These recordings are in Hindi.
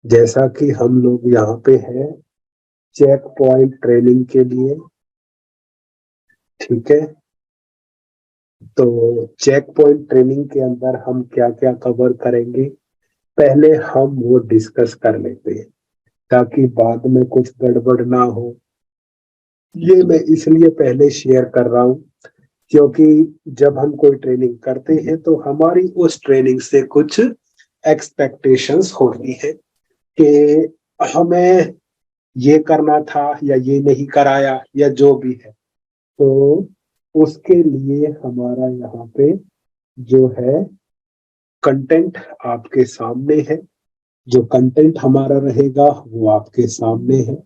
जैसा कि हम लोग यहाँ पे हैं चेक पॉइंट ट्रेनिंग के लिए, ठीक है। तो चेक पॉइंट ट्रेनिंग के अंदर हम क्या क्या कवर करेंगे, पहले हम वो डिस्कस कर लेते हैं ताकि बाद में कुछ गड़बड़ ना हो। ये मैं इसलिए पहले शेयर कर रहा हूँ क्योंकि जब हम कोई ट्रेनिंग करते हैं तो हमारी उस ट्रेनिंग से कुछ एक्सपेक्टेशंस होती है कि हमें ये करना था या ये नहीं कराया या जो भी है। तो उसके लिए हमारा यहाँ पे जो है कंटेंट आपके सामने है। जो कंटेंट हमारा रहेगा वो आपके सामने है।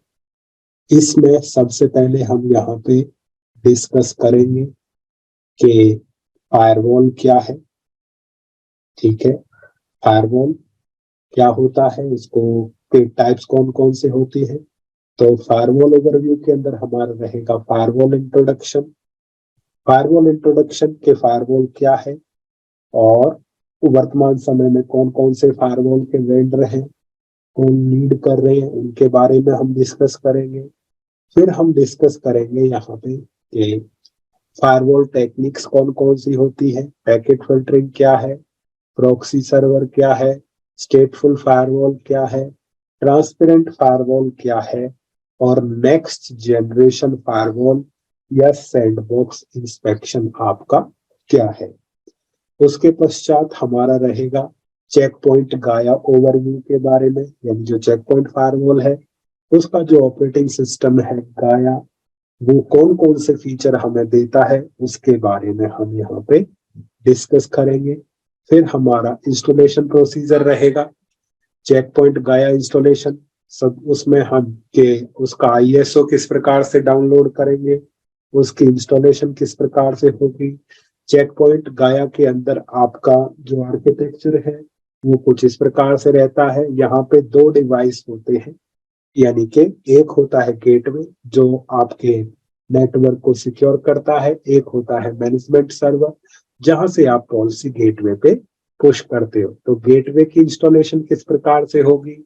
इसमें सबसे पहले हम यहाँ पे डिस्कस करेंगे कि फायरवॉल क्या है, ठीक है। फायरवॉल क्या होता है, उसको के टाइप्स कौन कौन से होती है। तो फायरवॉल ओवरव्यू के अंदर हमारा रहेगा फायरवॉल इंट्रोडक्शन। फायरवॉल इंट्रोडक्शन के फायरवॉल क्या है और वर्तमान समय में कौन कौन से फायरवॉल के वेंडर हैं, कौन लीड कर रहे हैं, उनके बारे में हम डिस्कस करेंगे। फिर हम डिस्कस करेंगे यहाँ पे कि फायरवॉल टेक्निक्स कौन कौन सी होती है, पैकेट फिल्टरिंग क्या है, प्रॉक्सी सर्वर क्या है, स्टेटफुल फायरवॉल क्या है, ट्रांसपेरेंट फायरवॉल क्या है और नेक्स्ट जनरेशन फायरवॉल या सैंडबॉक्स इंस्पेक्शन आपका क्या है। उसके पश्चात हमारा रहेगा चेक पॉइंट गाया ओवरव्यू के बारे में, यानी जो चेक पॉइंट फायरवॉल है उसका जो ऑपरेटिंग सिस्टम है गाया, वो कौन कौन से फीचर हमें देता है उसके बारे में हम यहाँ पे डिस्कस करेंगे। फिर हमारा इंस्टॉलेशन प्रोसीजर रहेगा, चेक पॉइंट गाया इंस्टॉलेशन। सब उसमें हम के उसका आईएसओ किस प्रकार से डाउनलोड करेंगे, उसकी इंस्टॉलेशन किस प्रकार से होगी। चेक पॉइंट गाया के अंदर आपका जो आर्किटेक्चर है वो कुछ इस प्रकार से रहता है। यहाँ पे दो डिवाइस होते हैं, यानी कि एक होता है गेटवे जो आपके नेटवर्क को सिक्योर करता है, एक होता है मैनेजमेंट सर्वर जहां से आप पॉलिसी गेटवे पे पुश करते हो। तो गेटवे की इंस्टॉलेशन किस प्रकार से होगी,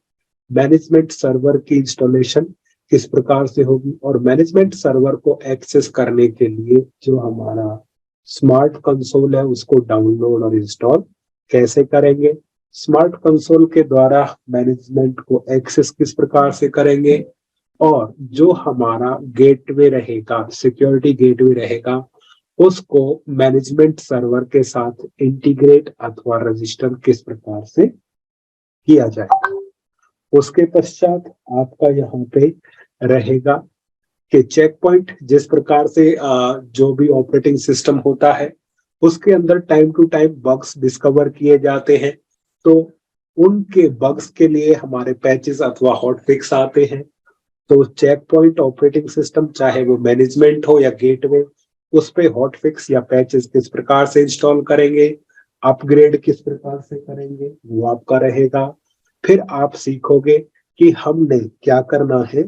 मैनेजमेंट सर्वर की इंस्टॉलेशन किस प्रकार से होगी, और मैनेजमेंट सर्वर को एक्सेस करने के लिए जो हमारा स्मार्ट कंसोल है उसको डाउनलोड और इंस्टॉल कैसे करेंगे, स्मार्ट कंसोल के द्वारा मैनेजमेंट को एक्सेस किस प्रकार से करेंगे, और जो हमारा गेटवे रहेगा, सिक्योरिटी गेटवे रहेगा, उसको मैनेजमेंट सर्वर के साथ इंटीग्रेट अथवा रजिस्टर किस प्रकार से किया जाए। उसके पश्चात आपका यहाँ पे रहेगा कि चेक पॉइंट जिस प्रकार से जो भी ऑपरेटिंग सिस्टम होता है उसके अंदर time to time bugs discover किए जाते हैं। तो उनके बग्स के लिए हमारे पैचेस अथवा हॉट फिक्स आते हैं। तो चेक पॉइंट ऑपरेटिंग सिस्टम चाहे वो मैनेजमेंट हो या गेटवे, उस पे हॉट फिक्स या पैचेस किस प्रकार से इंस्टॉल करेंगे, अपग्रेड किस प्रकार से करेंगे, वो आपका रहेगा। फिर आप सीखोगे कि हमने क्या करना है,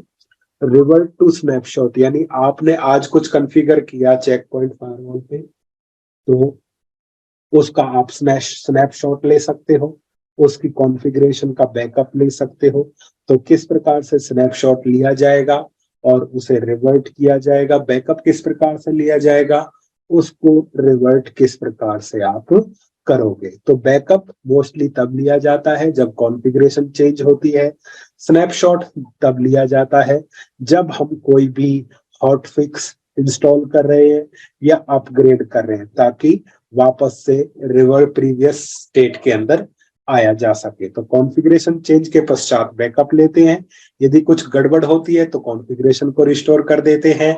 रिवर्ट टू स्नैपशॉट, यानी आपने आज कुछ कॉन्फ़िगर किया चेक पॉइंट फायरवॉल पे, तो उसका आप स्नैपशॉट ले सकते हो, उसकी कॉन्फ़िगरेशन का बैकअप ले सकते हो। तो किस प्रकार से स्नैपशॉट लिया जाएगा और उसे रिवर्ट किया जाएगा, बैकअप किस प्रकार से लिया जाएगा, उसको रिवर्ट किस प्रकार से आप करोगे। तो बैकअप मोस्टली तब लिया जाता है जब कॉन्फ़िगरेशन चेंज होती है, स्नैपशॉट तब लिया जाता है जब हम कोई भी हॉट फिक्स इंस्टॉल कर रहे हैं या अपग्रेड कर रहे हैं ताकि वापस से रिवर्ट प्रीवियस स्टेट के अंदर आया जा सके। तो कॉन्फ़िगरेशन चेंज के पश्चात बैकअप लेते हैं, यदि कुछ गड़बड़ होती है तो कॉन्फ़िगरेशन को रिस्टोर कर देते हैं।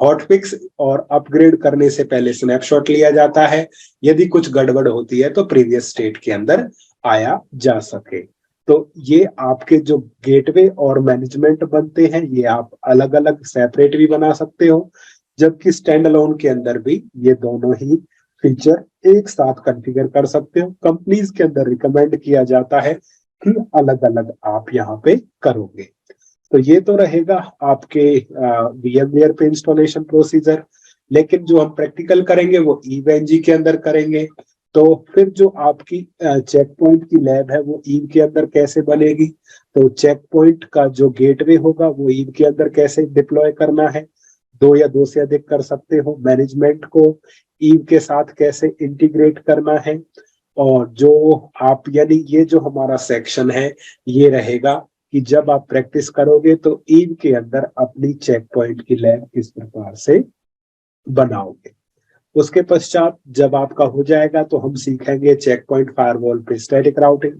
हॉटफिक्स और अपग्रेड करने से पहले स्नैपशॉट लिया जाता है, यदि कुछ गड़बड़ होती है तो प्रीवियस स्टेट के अंदर आया जा सके। तो ये आपके जो गेटवे और मैनेजमेंट बनते हैं ये आप अलग अलग सेपरेट भी बना सकते हो, जबकि स्टैंड अलोन के अंदर भी ये दोनों ही फीचर एक साथ कॉन्फ़िगर कर सकते हो। कंपनीज के अंदर रिकमेंड किया जाता है कि अलग अलग आप यहाँ पे करोगे। तो ये तो रहेगा आपके VMware पे इंस्टॉलेशन प्रोसीजर, लेकिन जो हम प्रैक्टिकल करेंगे वो ईवेंजी के अंदर करेंगे। तो फिर जो आपकी चेक पॉइंट की लैब है वो ईव के अंदर कैसे बनेगी, तो चेक पॉइंट का जो गेटवे होगा वो ईव के अंदर कैसे डिप्लॉय करना है, दो या दो से अधिक कर सकते हो, मैनेजमेंट को ईव के साथ कैसे इंटीग्रेट करना है। और जो आप यानी ये जो हमारा सेक्शन है ये रहेगा कि जब आप प्रैक्टिस करोगे तो ईव के अंदर अपनी चेक पॉइंट की लैब किस प्रकार से बनाओगे। उसके पश्चात जब आपका हो जाएगा तो हम सीखेंगे चेक पॉइंट फायरवॉल पे static routing,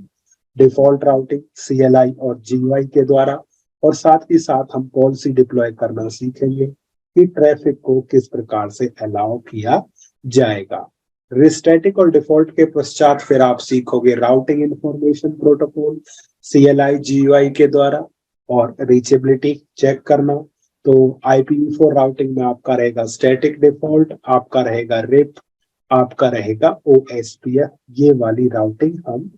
default routing CLI और GUI के द्वारा, और साथ ही साथ हम पॉलिसी डिप्लॉय करना सीखेंगे कि ट्रैफिक को किस प्रकार से अलाउ किया जाएगा। रिस्टैटिक और डिफॉल्ट के पश्चात फिर आप सीखोगे routing information protocol CLI GUI के द्वारा और रीचेबिलिटी चेक करना। तो IPv4 राउटिंग में आपका रहेगा स्टैटिक डिफॉल्ट, आपका रहेगा रिप, आपका रहेगा OSPF। ये वाली राउटिंग हम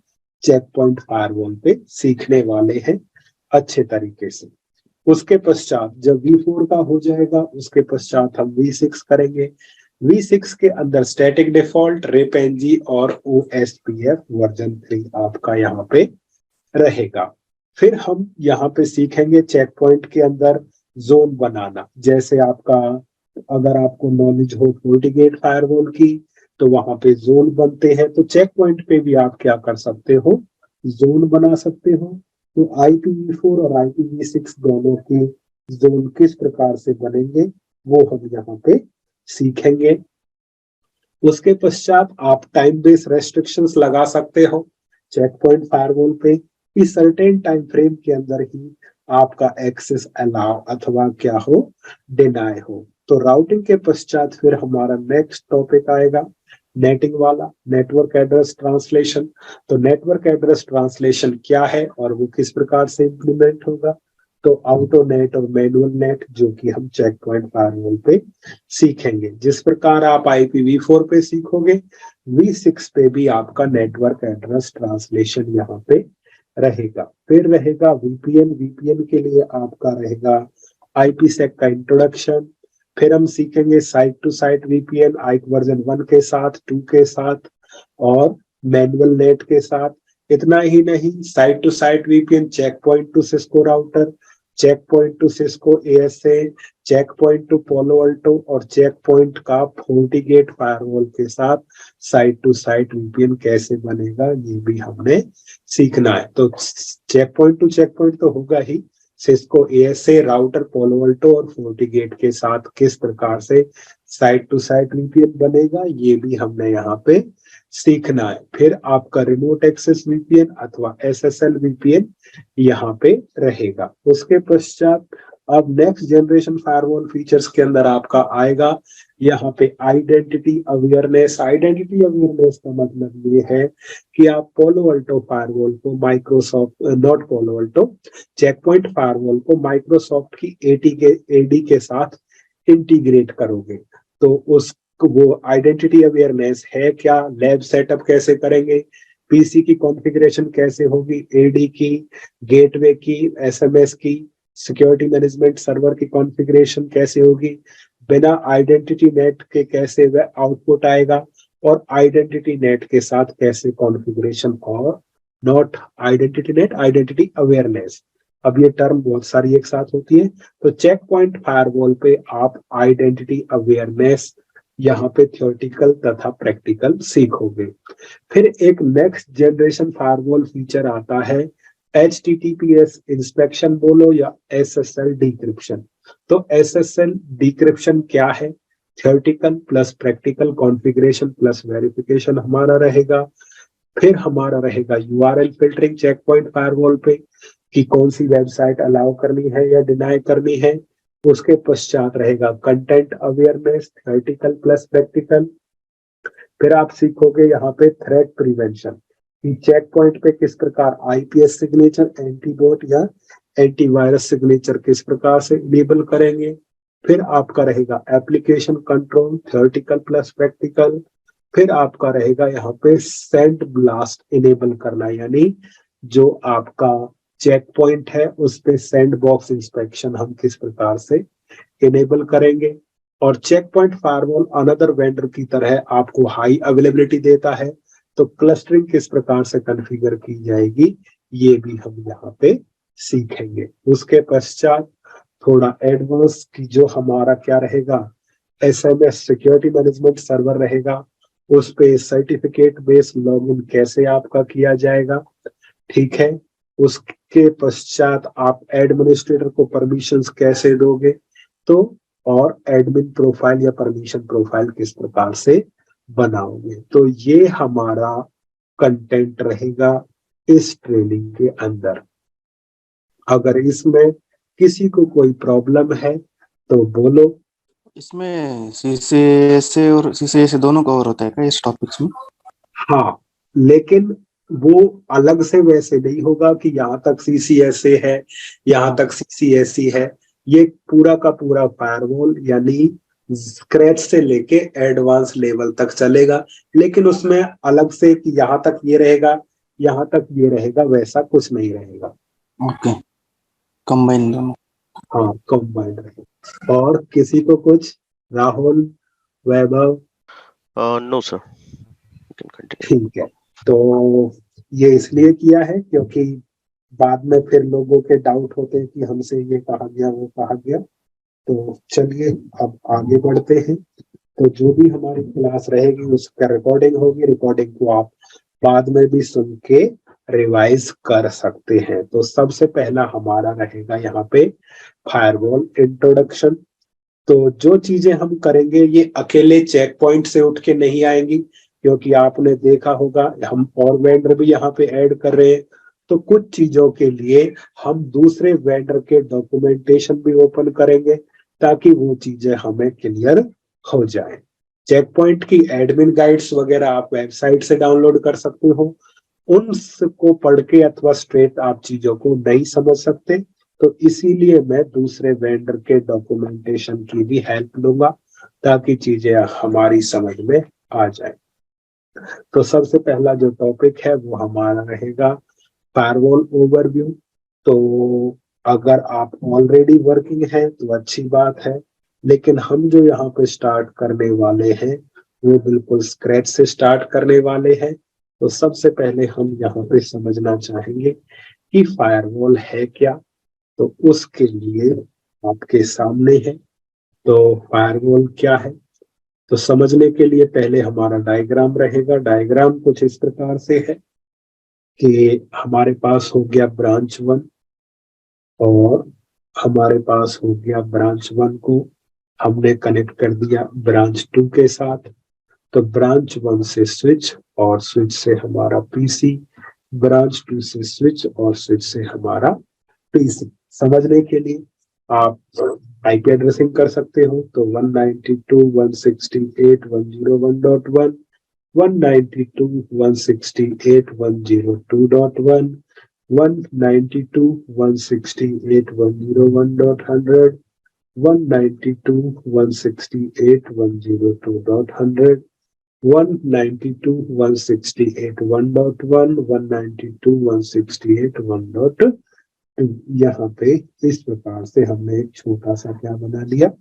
चेक पॉइंट फायरवॉल पे सीखने वाले हैं अच्छे तरीके से। उसके पश्चात जब V4 का हो जाएगा उसके पश्चात हम V6 करेंगे। V6 के अंदर स्टैटिक डिफॉल्ट, रिप NG और OSPF वर्जन 3 आपका यहाँ पे रहेगा। फिर हम यहाँ पे सीखेंगे चेक पॉइंट के अंदर जोन बनाना। जैसे आपका अगर आपको नॉलेज हो FortiGate फायरवॉल की तो वहां पे जोन बनते हैं, तो चेक पॉइंट पे भी आप क्या कर सकते हो, जोन बना सकते हो। तो IPv4 और IPv6 दोनों के जोन किस प्रकार से बनेंगे वो हम यहाँ पे सीखेंगे। उसके पश्चात आप टाइम बेस रेस्ट्रिक्शंस लगा सकते हो चेक पॉइंट फायरवॉल पे कि सर्टेन टाइम फ्रेम के अंदर ही आपका एक्सेस अलाउ अथवा क्या हो, डिनाय हो। तो राउटिंग के पश्चात फिर हमारा नेक्स्ट टॉपिक आएगा नेटिंग वाला, नेटवर्क एड्रेस ट्रांसलेशन। तो नेटवर्क एड्रेस ट्रांसलेशन क्या है और वो किस प्रकार से इंप्लीमेंट होगा, तो ऑटो नेट और मैनुअल नेट जो कि हम चेक पॉइंट फायरवॉल पे सीखेंगे। जिस प्रकार आप IPv4 पे सीखोगे V6 पे भी आपका नेटवर्क एड्रेस ट्रांसलेशन यहाँ पे रहेगा। फिर रहेगा VPN, VPN के लिए आपका रहेगा IPsec का इंट्रोडक्शन। फिर हम सीखेंगे site to site VPN IK version 1 के साथ, 2 के साथ और मैनुअल नेट के साथ। इतना ही नहीं, site to site VPN, check point to Cisco router, check point to Cisco ASA, check point to Palo Alto और चेक पॉइंट का FortiGate फायरवॉल के साथ साइट टू साइट VPN कैसे बनेगा ये भी हमने सीखना है। तो चेक पॉइंट तो होगा ही, सिस्को ASA, राउटर, पोलो अल्टो और FortiGate के साथ किस प्रकार से साइट टू साइट VPN बनेगा ये भी हमने यहाँ पे सीखना है। फिर आपका रिमोट एक्सेस VPN अथवा SSL VPN यहाँ पे रहेगा। उसके पश्चात अब नेक्स्ट जनरेशन फायरवॉल फीचर्स के अंदर आपका आएगा यहाँ पे आइडेंटिटी अवेयरनेस। आइडेंटिटी अवेयरनेस का मतलब ये है कि आप पोलो अल्टो फायरवॉल को Microsoft, not Palo Alto, check point firewall को माइक्रोसॉफ्ट की AD के साथ इंटीग्रेट करोगे। तो उस वो आइडेंटिटी अवेयरनेस है क्या, लैब सेटअप कैसे करेंगे, PC की कॉन्फ़िगरेशन कैसे होगी, AD की, गेटवे की, SMS की, सिक्योरिटी मैनेजमेंट सर्वर की कॉन्फ़िगरेशन कैसे होगी, बिना आइडेंटिटी नेट के कैसे वह आउटपुट आएगा, और आइडेंटिटी नेट के साथ कैसे कॉन्फ़िगरेशन, और not identity net, identity awareness. अब ये टर्म बहुत सारी एक साथ होती है। तो चेक पॉइंट फायरवॉल पे आप आइडेंटिटी अवेयरनेस यहाँ पे थियोरेटिकल तथा प्रैक्टिकल सीखोगे। फिर एक नेक्स्ट जनरेशन फायरवॉल फीचर आता है HTTPS इंस्पेक्शन बोलो या SSL डिक्रिप्शन। तो SSL डिक्रिप्शन क्या है, theoretical plus practical configuration plus verification हमारा रहेगा। फिर हमारा रहेगा URL filtering check point firewall पे कि कौन सी वेबसाइट अलाउ करनी है या डिनाई करनी है। उसके पश्चात रहेगा content awareness, theoretical plus practical. फिर आप सीखोगे यहाँ पे थ्रेट प्रिवेंशन कि चेक पॉइंट पे किस प्रकार IPS सिग्नेचर, एंटीबॉट या एंटीवायरस सिग्नेचर किस प्रकार से इनेबल करेंगे। फिर आपका रहेगा application control, theoretical plus practical. फिर आपका रहेगा यहाँ पे सेंड ब्लास्ट इनेबल करना, यानी जो आपका चेक पॉइंट है उस पे सैंड बॉक्स इंस्पेक्शन हम किस प्रकार से इनेबल करेंगे। और check point firewall another vendor की तरह आपको हाई अवेलेबिलिटी देता है, तो क्लस्टरिंग किस प्रकार से कॉन्फ़िगर की जाएगी ये भी हम यहाँ पे सीखेंगे। उसके पश्चात थोड़ा एडवांस की जो हमारा क्या रहेगा, SMS सिक्योरिटी मैनेजमेंट सर्वर रहेगा, उस पे सर्टिफिकेट बेस्ड लॉगिन कैसे आपका किया जाएगा, ठीक है। उसके पश्चात आप एडमिनिस्ट्रेटर को परमिशंस कैसे दोगे, तो और एडमिन प्रोफाइल या परमिशन प्रोफाइल किस प्रकार से बनाओगे। तो ये हमारा कंटेंट रहेगा इस ट्रेनिंग के अंदर। अगर इसमें किसी को कोई प्रॉब्लम है तो बोलो। इसमें CCSA और CCSA दोनों कवर होता है क्या इस टॉपिक्स में? हाँ, लेकिन वो अलग से वैसे नहीं होगा कि यहाँ तक CCSA है, यहाँ तक CCSE है। ये पूरा का पूरा फायरवॉल यानी स्क्रैच से लेके एडवांस लेवल तक चलेगा, लेकिन उसमें अलग से कि यहाँ तक ये रहेगा, यहाँ तक ये रहेगा, वैसा कुछ नहीं रहेगा। ओके, कंबाइन दोनों। हाँ, कंबाइंड रहेगा। और किसी को कुछ? राहुल, वैभव? नो सर, ठीक है, तो ये इसलिए किया है क्योंकि बाद में फिर लोगों के डाउट होते हैं कि हमसे ये कहा गया वो कहा गया। तो चलिए अब आगे बढ़ते हैं। तो जो भी हमारी क्लास रहेगी उसका रिकॉर्डिंग होगी, रिकॉर्डिंग को आप बाद में भी सुन के रिवाइज कर सकते हैं। तो सबसे पहला हमारा रहेगा यहाँ पे फायरवॉल इंट्रोडक्शन। तो जो चीजें हम करेंगे ये अकेले चेक पॉइंट से उठ के नहीं आएंगी, क्योंकि आपने देखा होगा हम और वेंडर भी यहाँ पे ऐड कर रहे हैं। तो कुछ चीजों के लिए हम दूसरे वेंडर के डॉक्यूमेंटेशन भी ओपन करेंगे ताकि वो चीजें हमें क्लियर हो जाए। चेक पॉइंट की एडमिन गाइड्स वगैरह आप वेबसाइट से डाउनलोड कर सकते हो, उनको पढ़ के अथवा स्ट्रेट आप चीजों को नहीं समझ सकते, तो इसीलिए मैं दूसरे वेंडर के डॉक्यूमेंटेशन की भी हेल्प लूंगा ताकि चीजें हमारी समझ में आ जाए। तो सबसे पहला जो टॉपिक है वो हमारा रहेगा फायरवॉल ओवरव्यू। तो अगर आप ऑलरेडी वर्किंग है तो अच्छी बात है, लेकिन हम जो यहाँ पे स्टार्ट करने वाले हैं वो बिल्कुल स्क्रैच से स्टार्ट करने वाले हैं। तो सबसे पहले हम यहाँ पे समझना चाहेंगे कि फायरवॉल है क्या। तो उसके लिए आपके सामने है। तो फायरवॉल क्या है, तो समझने के लिए पहले हमारा डायग्राम रहेगा। डायग्राम कुछ इस प्रकार से है कि हमारे पास हो गया ब्रांच 1 और हमारे पास हो गया ब्रांच 1 को हमने कनेक्ट कर दिया ब्रांच 2 के साथ। तो ब्रांच 1 से स्विच और स्विच से हमारा PC, ब्रांच 2 से स्विच और स्विच से हमारा PC। समझने के लिए आप IP एड्रेसिंग कर सकते हो। तो 192.168.101.1, 192.168.102.1, 192.168.101.100, 192.168.102.100, 192.168.1.1, 192.168.1.2। यहाँ पे इस प्रकार से हमने एक छोटा सा क्या बना लिया,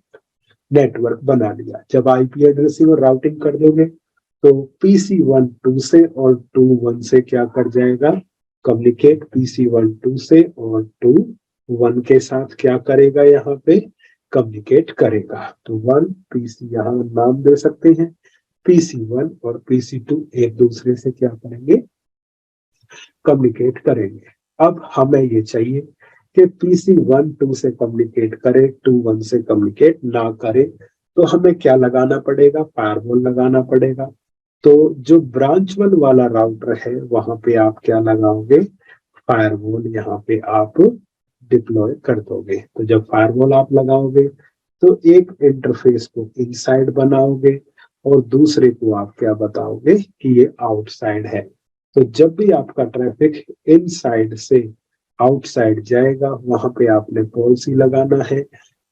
नेटवर्क बना लिया। जब IP एड्रेसिंग और राउटिंग कर दोगे तो PC1 2 से और 2 1 से क्या कर जाएगा, कम्युनिकेट। PC1 2 से और 2 1 के साथ क्या करेगा, यहाँ पे कम्युनिकेट करेगा। तो 1 PC यहाँ नाम दे सकते हैं, PC1 और PC2 एक दूसरे से क्या करेंगे, कम्युनिकेट करेंगे। अब हमें ये चाहिए कि PC1 2 से कम्युनिकेट करे, 2 1 से कम्युनिकेट ना करे। तो हमें क्या लगाना पड़ेगा, फायरवॉल लगाना पड़ेगा। तो जो ब्रांच 1 वाला राउटर है वहां पे आप क्या लगाओगे, फायरवॉल यहाँ पे आप डिप्लॉय कर दोगे। तो जब फायरवॉल आप लगाओगे तो एक इंटरफेस को इनसाइड बनाओगे और दूसरे को आप क्या बताओगे कि ये आउटसाइड है। तो जब भी आपका ट्रैफिक इनसाइड से आउटसाइड जाएगा वहां पे आपने पॉलिसी लगाना है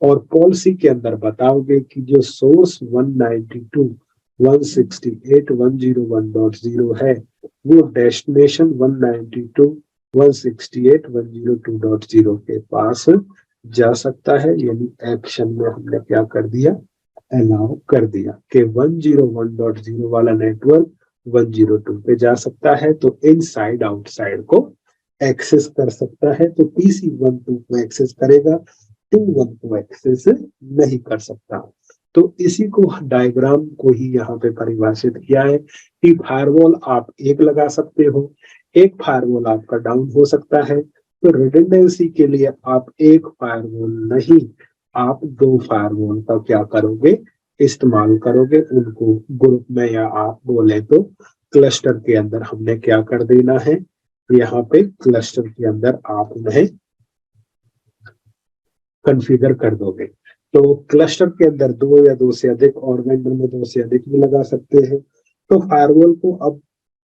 और पॉलिसी के अंदर बताओगे कि जो सोर्स 192.168.101.0 है वो डेस्टिनेशन 192.168.102.0 के पास जा सकता है। यानी एक्शन में हमने क्या कर दिया, अलाउ कर दिया कि 101.0 वाला नेटवर्क 102 पे जा सकता है, तो इनसाइड आउटसाइड को एक्सेस कर सकता है। तो पीसी 12 को एक्सेस करेगा, 21 को एक्सेस नहीं कर सकता। तो इसी को डायग्राम को ही यहाँ पे परिभाषित किया है कि फायरवॉल आप एक लगा सकते हो, एक फायरवॉल आपका डाउन हो सकता है। तो रिडंडेंसी के लिए आप एक फायरवॉल नहीं, आप दो फायरवॉल का क्या करोगे, इस्तेमाल करोगे। उनको ग्रुप में, या आप बोले तो क्लस्टर के अंदर हमने क्या कर देना है, यहाँ पे क्लस्टर के अंदर आप उन्हें कॉन्फ़िगर कर दोगे। तो क्लस्टर के अंदर दो या दो से अधिक, और वेंडर में दो से अधिक भी लगा सकते हैं। तो फायरवॉल को अब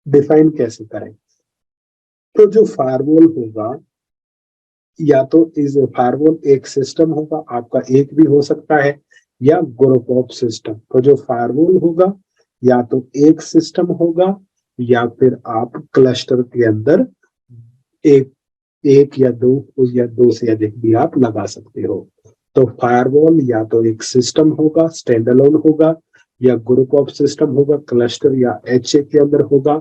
डिफाइन कैसे करें? तो जो फायरवॉल होगा, या तो इस फायरवॉल एक सिस्टम होगा, आपका एक भी हो सकता है, या ग्रुप ऑफ सिस्टम। तो जो फायरवॉल होगा या तो एक सिस्टम होगा, या फिर आप क्लस्टर के अंदर एक एक या दो से अधिक भी आप लगा सकते हो। तो फायरवॉल या तो एक सिस्टम होगा, स्टैंड अलोन होगा, या ग्रुप ऑफ सिस्टम होगा, क्लस्टर या एचए के अंदर होगा,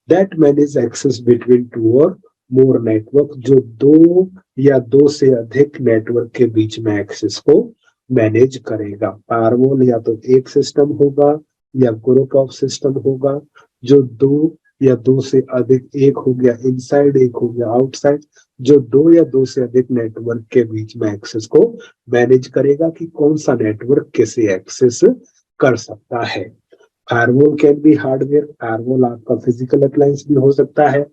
that manage access between two or more network, जो दो या दो से अधिक नेटवर्क के बीच में एक्सेस को मैनेज करेगा। फायरवॉल या तो एक सिस्टम होगा या ग्रुप ऑफ सिस्टम होगा, जो दो या दो से अधिक, एक हो गया इनसाइड, एक हो गया आउटसाइड, जो दो या दो से अधिक नेटवर्क के बीच में एक्सेस को मैनेज करेगा कि कौन सा नेटवर्क किसे एक्सेस कर सकता है। Firewall can be hardware, firewall आपका फिजिकल अप्लायंस भी हो सकता है।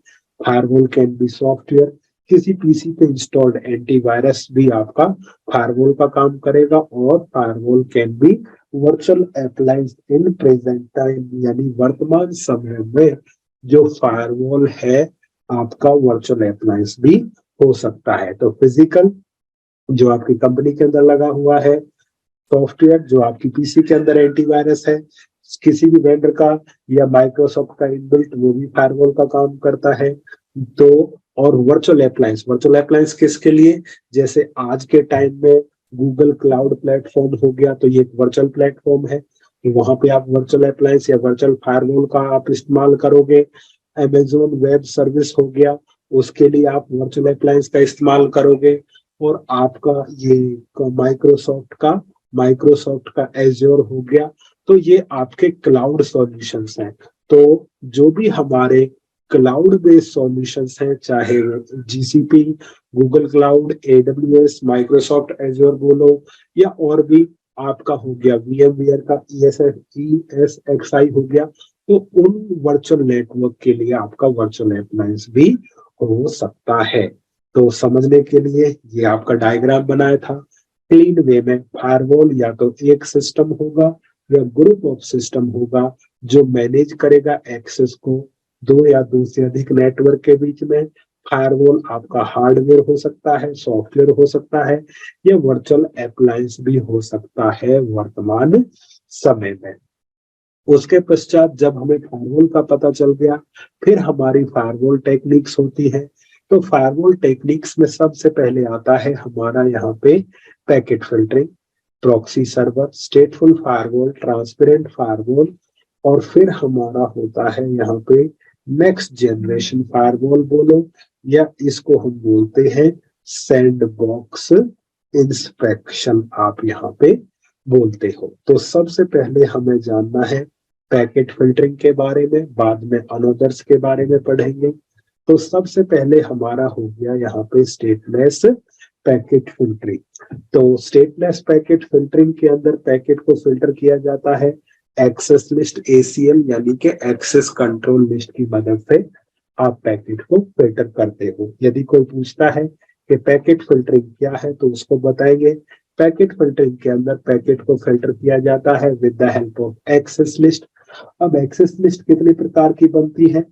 फायरवॉल कैन बी सॉफ्टवेयर, किसी पीसी पे इंस्टॉल्ड एंटीवायरस भी आपका फायरवॉल का काम करेगा। और firewall can be virtual appliance in present time, यानी वर्तमान समय में जो फायरवॉल है आपका वर्चुअल अप्लायंस भी हो सकता है। तो फिजिकल जो आपकी कंपनी के अंदर लगा हुआ है, सॉफ्टवेयर जो आपकी पीसी के अंदर एंटीवायरस है, किसी भी वेंडर का या माइक्रोसॉफ्ट का इनबिल्ट, वो भी फायरवॉल का काम करता है। तो और वर्चुअल अप्लायंस किसके लिए? जैसे आज के टाइम में गूगल क्लाउड प्लेटफॉर्म हो गया, तो ये एक वर्चुअल प्लेटफॉर्म है, वहां पे आप वर्चुअल अप्लायंस या वर्चुअल फायरवॉल का आप इस्तेमाल करोगे। अमेजोन वेब सर्विस हो गया, उसके लिए आप वर्चुअल अप्लायंस का इस्तेमाल करोगे। और आपका ये माइक्रोसॉफ्ट का एज्योर हो गया, तो ये आपके क्लाउड सॉल्यूशंस हैं। तो जो भी हमारे क्लाउड बेस्ड सॉल्यूशंस हैं, चाहे GCP, Google cloud, AWS, Microsoft azure बोलो, या और भी आपका हो गया वीएमवेयर का ईएसएक्सआई हो गया, तो उन वर्चुअल नेटवर्क के लिए आपका वर्चुअल अप्लायंस भी हो सकता है। तो समझने के लिए ये आपका डायग्राम बनाया था। क्लीन वे में फायरवॉल या तो एक सिस्टम होगा या ग्रुप ऑफ सिस्टम होगा जो मैनेज करेगा एक्सेस को दो या दो से अधिक नेटवर्क के बीच में। फायरवॉल आपका हार्डवेयर हो सकता है, सॉफ्टवेयर हो सकता है, या वर्चुअल अप्लायंस भी हो सकता है वर्तमान समय में। उसके पश्चात जब हमें फायरवॉल का पता चल गया, फिर हमारी फायरवॉल टेक्निक्स होती है। तो फायरवॉल टेक्निक्स में सबसे पहले आता है हमारा यहाँ पे packet filtering, proxy server, स्टेटफुल firewall, transparent firewall, और फिर हमारा होता है यहाँ पे नेक्स्ट जनरेशन फायरवॉल बोलो, या इसको हम बोलते हैं सैंड बॉक्स इंस्पेक्शन आप यहाँ पे बोलते हो। तो सबसे पहले हमें जानना है पैकेट फिल्टरिंग के बारे में, बाद में अनोदर्स के बारे में पढ़ेंगे। तो सबसे पहले हमारा हो गया यहाँ पे स्टेटलेस पैकेट फिल्टरिंग। तो स्टेटलेस पैकेट फिल्टरिंग के अंदर पैकेट को फिल्टर किया जाता है एक्सेस लिस्ट एसीएल, यानी कि एक्सेस कंट्रोल लिस्ट की मदद से आप पैकेट को फिल्टर करते हो। यदि कोई पूछता है कि पैकेट फिल्टरिंग क्या है, तो उसको बताएंगे पैकेट फिल्टरिंग के अंदर पैकेट को फिल्टर किया जाता है with the help of access list. अब एक्सेस लिस्ट कितने प्रकार की बनती है?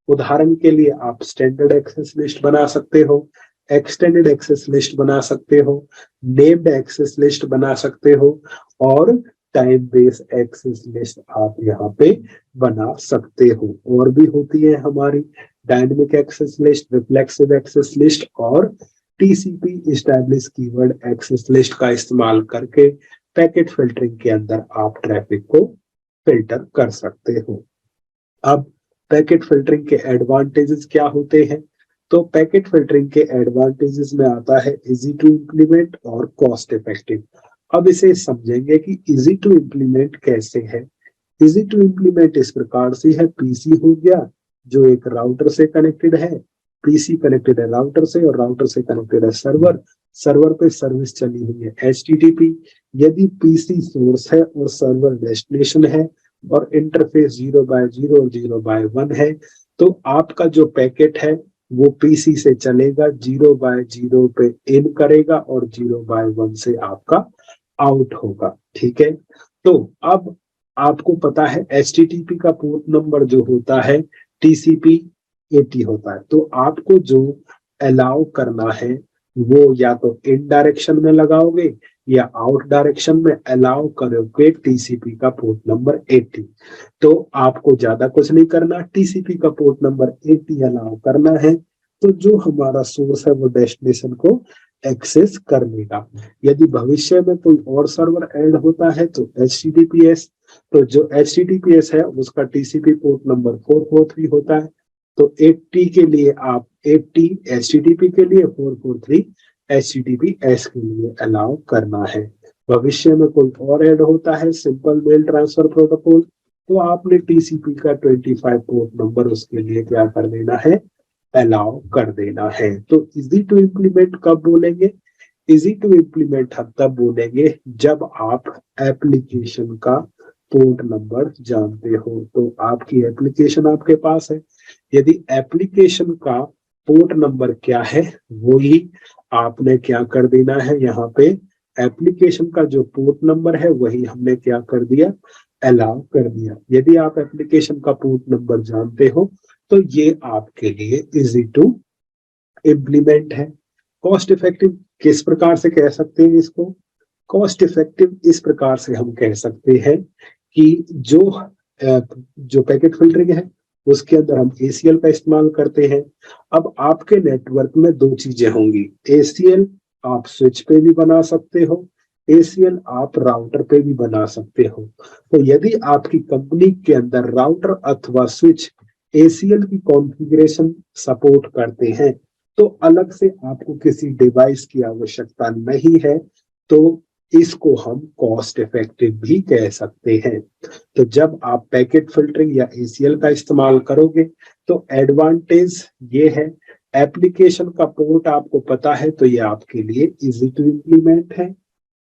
उदाहरण के लिए आप स्टैंडर्ड एक्सेस लिस्ट बना सकते हो, एक्सटेंडेड एक्सेस लिस्ट बना सकते हो, नेम्ड एक्सेस लिस्ट बना सकते हो, और टाइम बेस्ड एक्सेस लिस्ट आप यहाँ पे बना सकते हो। और भी होती है हमारी dynamic access list, reflexive access list, और TCP establish keyword access list का इस्तेमाल करके पैकेट फिल्टरिंग के अंदर आप ट्रैफिक को फिल्टर कर सकते हो। अब पैकेट फिल्टरिंग के एडवांटेजेस क्या होते हैं? तो पैकेट फिल्टरिंग के एडवांटेजेस में आता है इजी टू इम्प्लीमेंट और कॉस्ट इफेक्टिव। अब इसे समझेंगे कि इजी टू इम्प्लीमेंट कैसे है। इजी टू इम्प्लीमेंट इस प्रकार से है, पीसी हो गया जो एक राउटर से कनेक्टेड है, पीसी कनेक्टेड है राउटर से और राउटर से कनेक्टेड है सर्वर, सर्वर पे सर्विस चली हुई है एचटीटीपी। यदि पीसी सोर्स है और सर्वर डेस्टिनेशन है और इंटरफेस 0/0 और 0/1 है, तो आपका जो पैकेट है वो पीसी से चलेगा, 0/0 पे इन करेगा और 0/1 से आपका आउट होगा। ठीक है, तो अब आपको पता है एचटीटीपी का पोर्ट नंबर जो होता है टीसीपी 80 होता है। तो आपको जो अलाउ करना है वो या तो इन डायरेक्शन में लगाओगे या आउट डायरेक्शन में अलाउ करोगे टीसीपी का पोर्ट नंबर 80। तो आपको ज्यादा कुछ नहीं करना, टीसीपी का पोर्ट नंबर 80 अलाउ करना है, तो जो हमारा सोर्स है वो डेस्टिनेशन को एक्सेस कर लेगा। यदि भविष्य में कोई और सर्वर ऐड होता है तो HTTPS, तो जो HTTPS है उसका टीसीपी पोर्ट नंबर 443 होता है। तो 80 के लिए आप 80 HTTP के लिए, 443 HTTPS के लिए अलाउ करना है। भविष्य में कोई और ऐड होता है सिंपल मेल ट्रांसफर प्रोटोकॉल, तो आपने टीसीपी का 25 पोर्ट नंबर उसके लिए क्या कर देना है, अलाउ कर देना है। तो इजी टू इम्प्लीमेंट कब बोलेंगे? इजी टू इम्प्लीमेंट हम तब बोलेंगे जब आप एप्लीकेशन का पोर्ट नंबर जानते हो। तो आपकी एप्लीकेशन आपके पास है, यदि एप्लीकेशन का पोर्ट नंबर क्या है वो ही आपने क्या कर देना है, यहाँ पे एप्लीकेशन का जो पोर्ट नंबर है वही हमने क्या कर दिया, अलाउ कर दिया। यदि आप एप्लीकेशन का पोर्ट नंबर जानते हो तो ये आपके लिए इजी टू इम्प्लीमेंट है। कॉस्ट इफेक्टिव किस प्रकार से कह सकते हैं इसको? कॉस्ट इफेक्टिव इस प्रकार से हम कह सकते हैं कि जो पैकेट फिल्टरिंग है उसके अंदर हम ACL का इस्तेमाल करते हैं। अब आपके नेटवर्क में दो चीजें होंगी, ACL आप स्विच पे भी बना सकते हो, ACL आप राउटर पे भी बना सकते हो। तो यदि आपकी कंपनी के अंदर राउटर अथवा स्विच ACL की कॉन्फ़िगरेशन सपोर्ट करते हैं तो अलग से आपको किसी डिवाइस की आवश्यकता नहीं है, तो इसको हम कॉस्ट इफेक्टिव भी कह सकते हैं। तो जब आप पैकेट फिल्टरिंग या ACL का इस्तेमाल करोगे तो एडवांटेज ये है, एप्लीकेशन का पोर्ट आपको पता है तो ये आपके लिए इजी टू इम्प्लीमेंट है।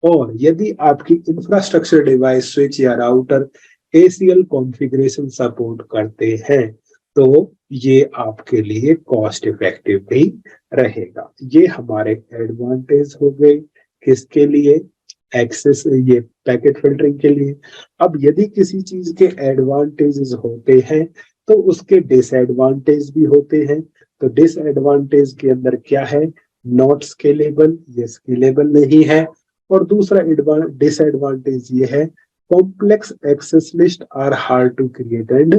और यदि आपकी इंफ्रास्ट्रक्चर डिवाइस स्विच या राउटर ACL कॉन्फ़िगरेशन सपोर्ट करते हैं तो ये आपके लिए कॉस्ट इफेक्टिव भी रहेगा। ये हमारे एडवांटेज हो गए किसके लिए, एक्सेस ये पैकेट फिल्टरिंग के लिए। अब यदि किसी चीज के एडवांटेजेस होते हैं तो उसके डिसएडवांटेज भी होते हैं। तो डिसएडवांटेज के अंदर क्या है, नॉट स्केलेबल, ये स्केलेबल नहीं है। और दूसरा डिसएडवांटेज ये है, complex access list are hard to create and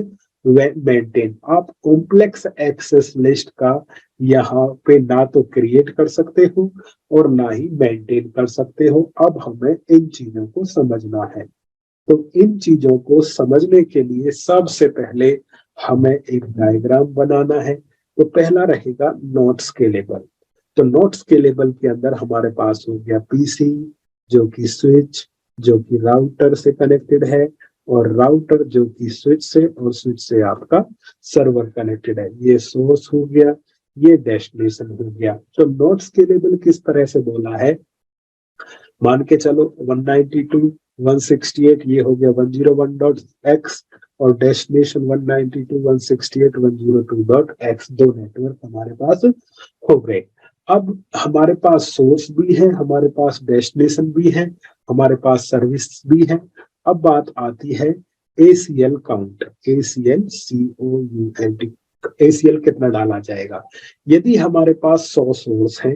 maintain. आप कॉम्प्लेक्स एक्सेस लिस्ट का यहाँ पे ना तो क्रिएट कर सकते हो और ना ही मेंटेन कर सकते हो। अब हमें इन चीजों को समझना है। तो इन चीजों को समझने के लिए सबसे पहले हमें एक डायग्राम बनाना है। तो पहला रहेगा नॉट स्केलेबल। तो नॉट स्केलेबल के अंदर हमारे पास हो गया पीसी जो कि स्विच जो कि राउटर से कनेक्टेड है और राउटर जो कि स्विच से और स्विच से आपका सर्वर कनेक्टेड है। ये सोर्स हो गया, ये डेस्टिनेशन हो गया। तो नॉट स्केलेबल किस तरह से बोला है, मान के चलो 192 168 ये हो गया 101.x और डेस्टिनेशन 192 168 102.x, दो नेटवर्क हमारे पास हो गए। अब हमारे पास सोर्स भी है, हमारे पास डेस्टिनेशन भी है, हमारे पास सर्विस भी है। अब बात आती है ACL count, ACL COUNT, ACL कितना डाला जाएगा। यदि हमारे पास 100 सोर्स है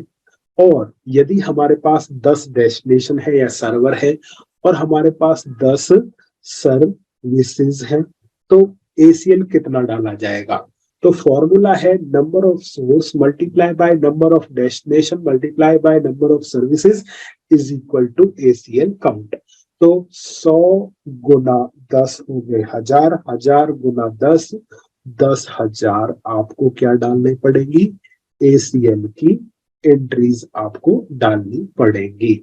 और यदि हमारे पास 10 डेस्टिनेशन है या सर्वर है और हमारे पास 10 सर्विसेज है तो ACL कितना डाला जाएगा। तो फॉर्मूला है number of source multiply by number of destination multiply by number of services is equal to ACL count. तो 100 गुना 10 हो गए 1000, 1000 गुना 10 10,000 आपको क्या डालनी पड़ेगी, ACL की एंट्रीज आपको डालनी पड़ेगी।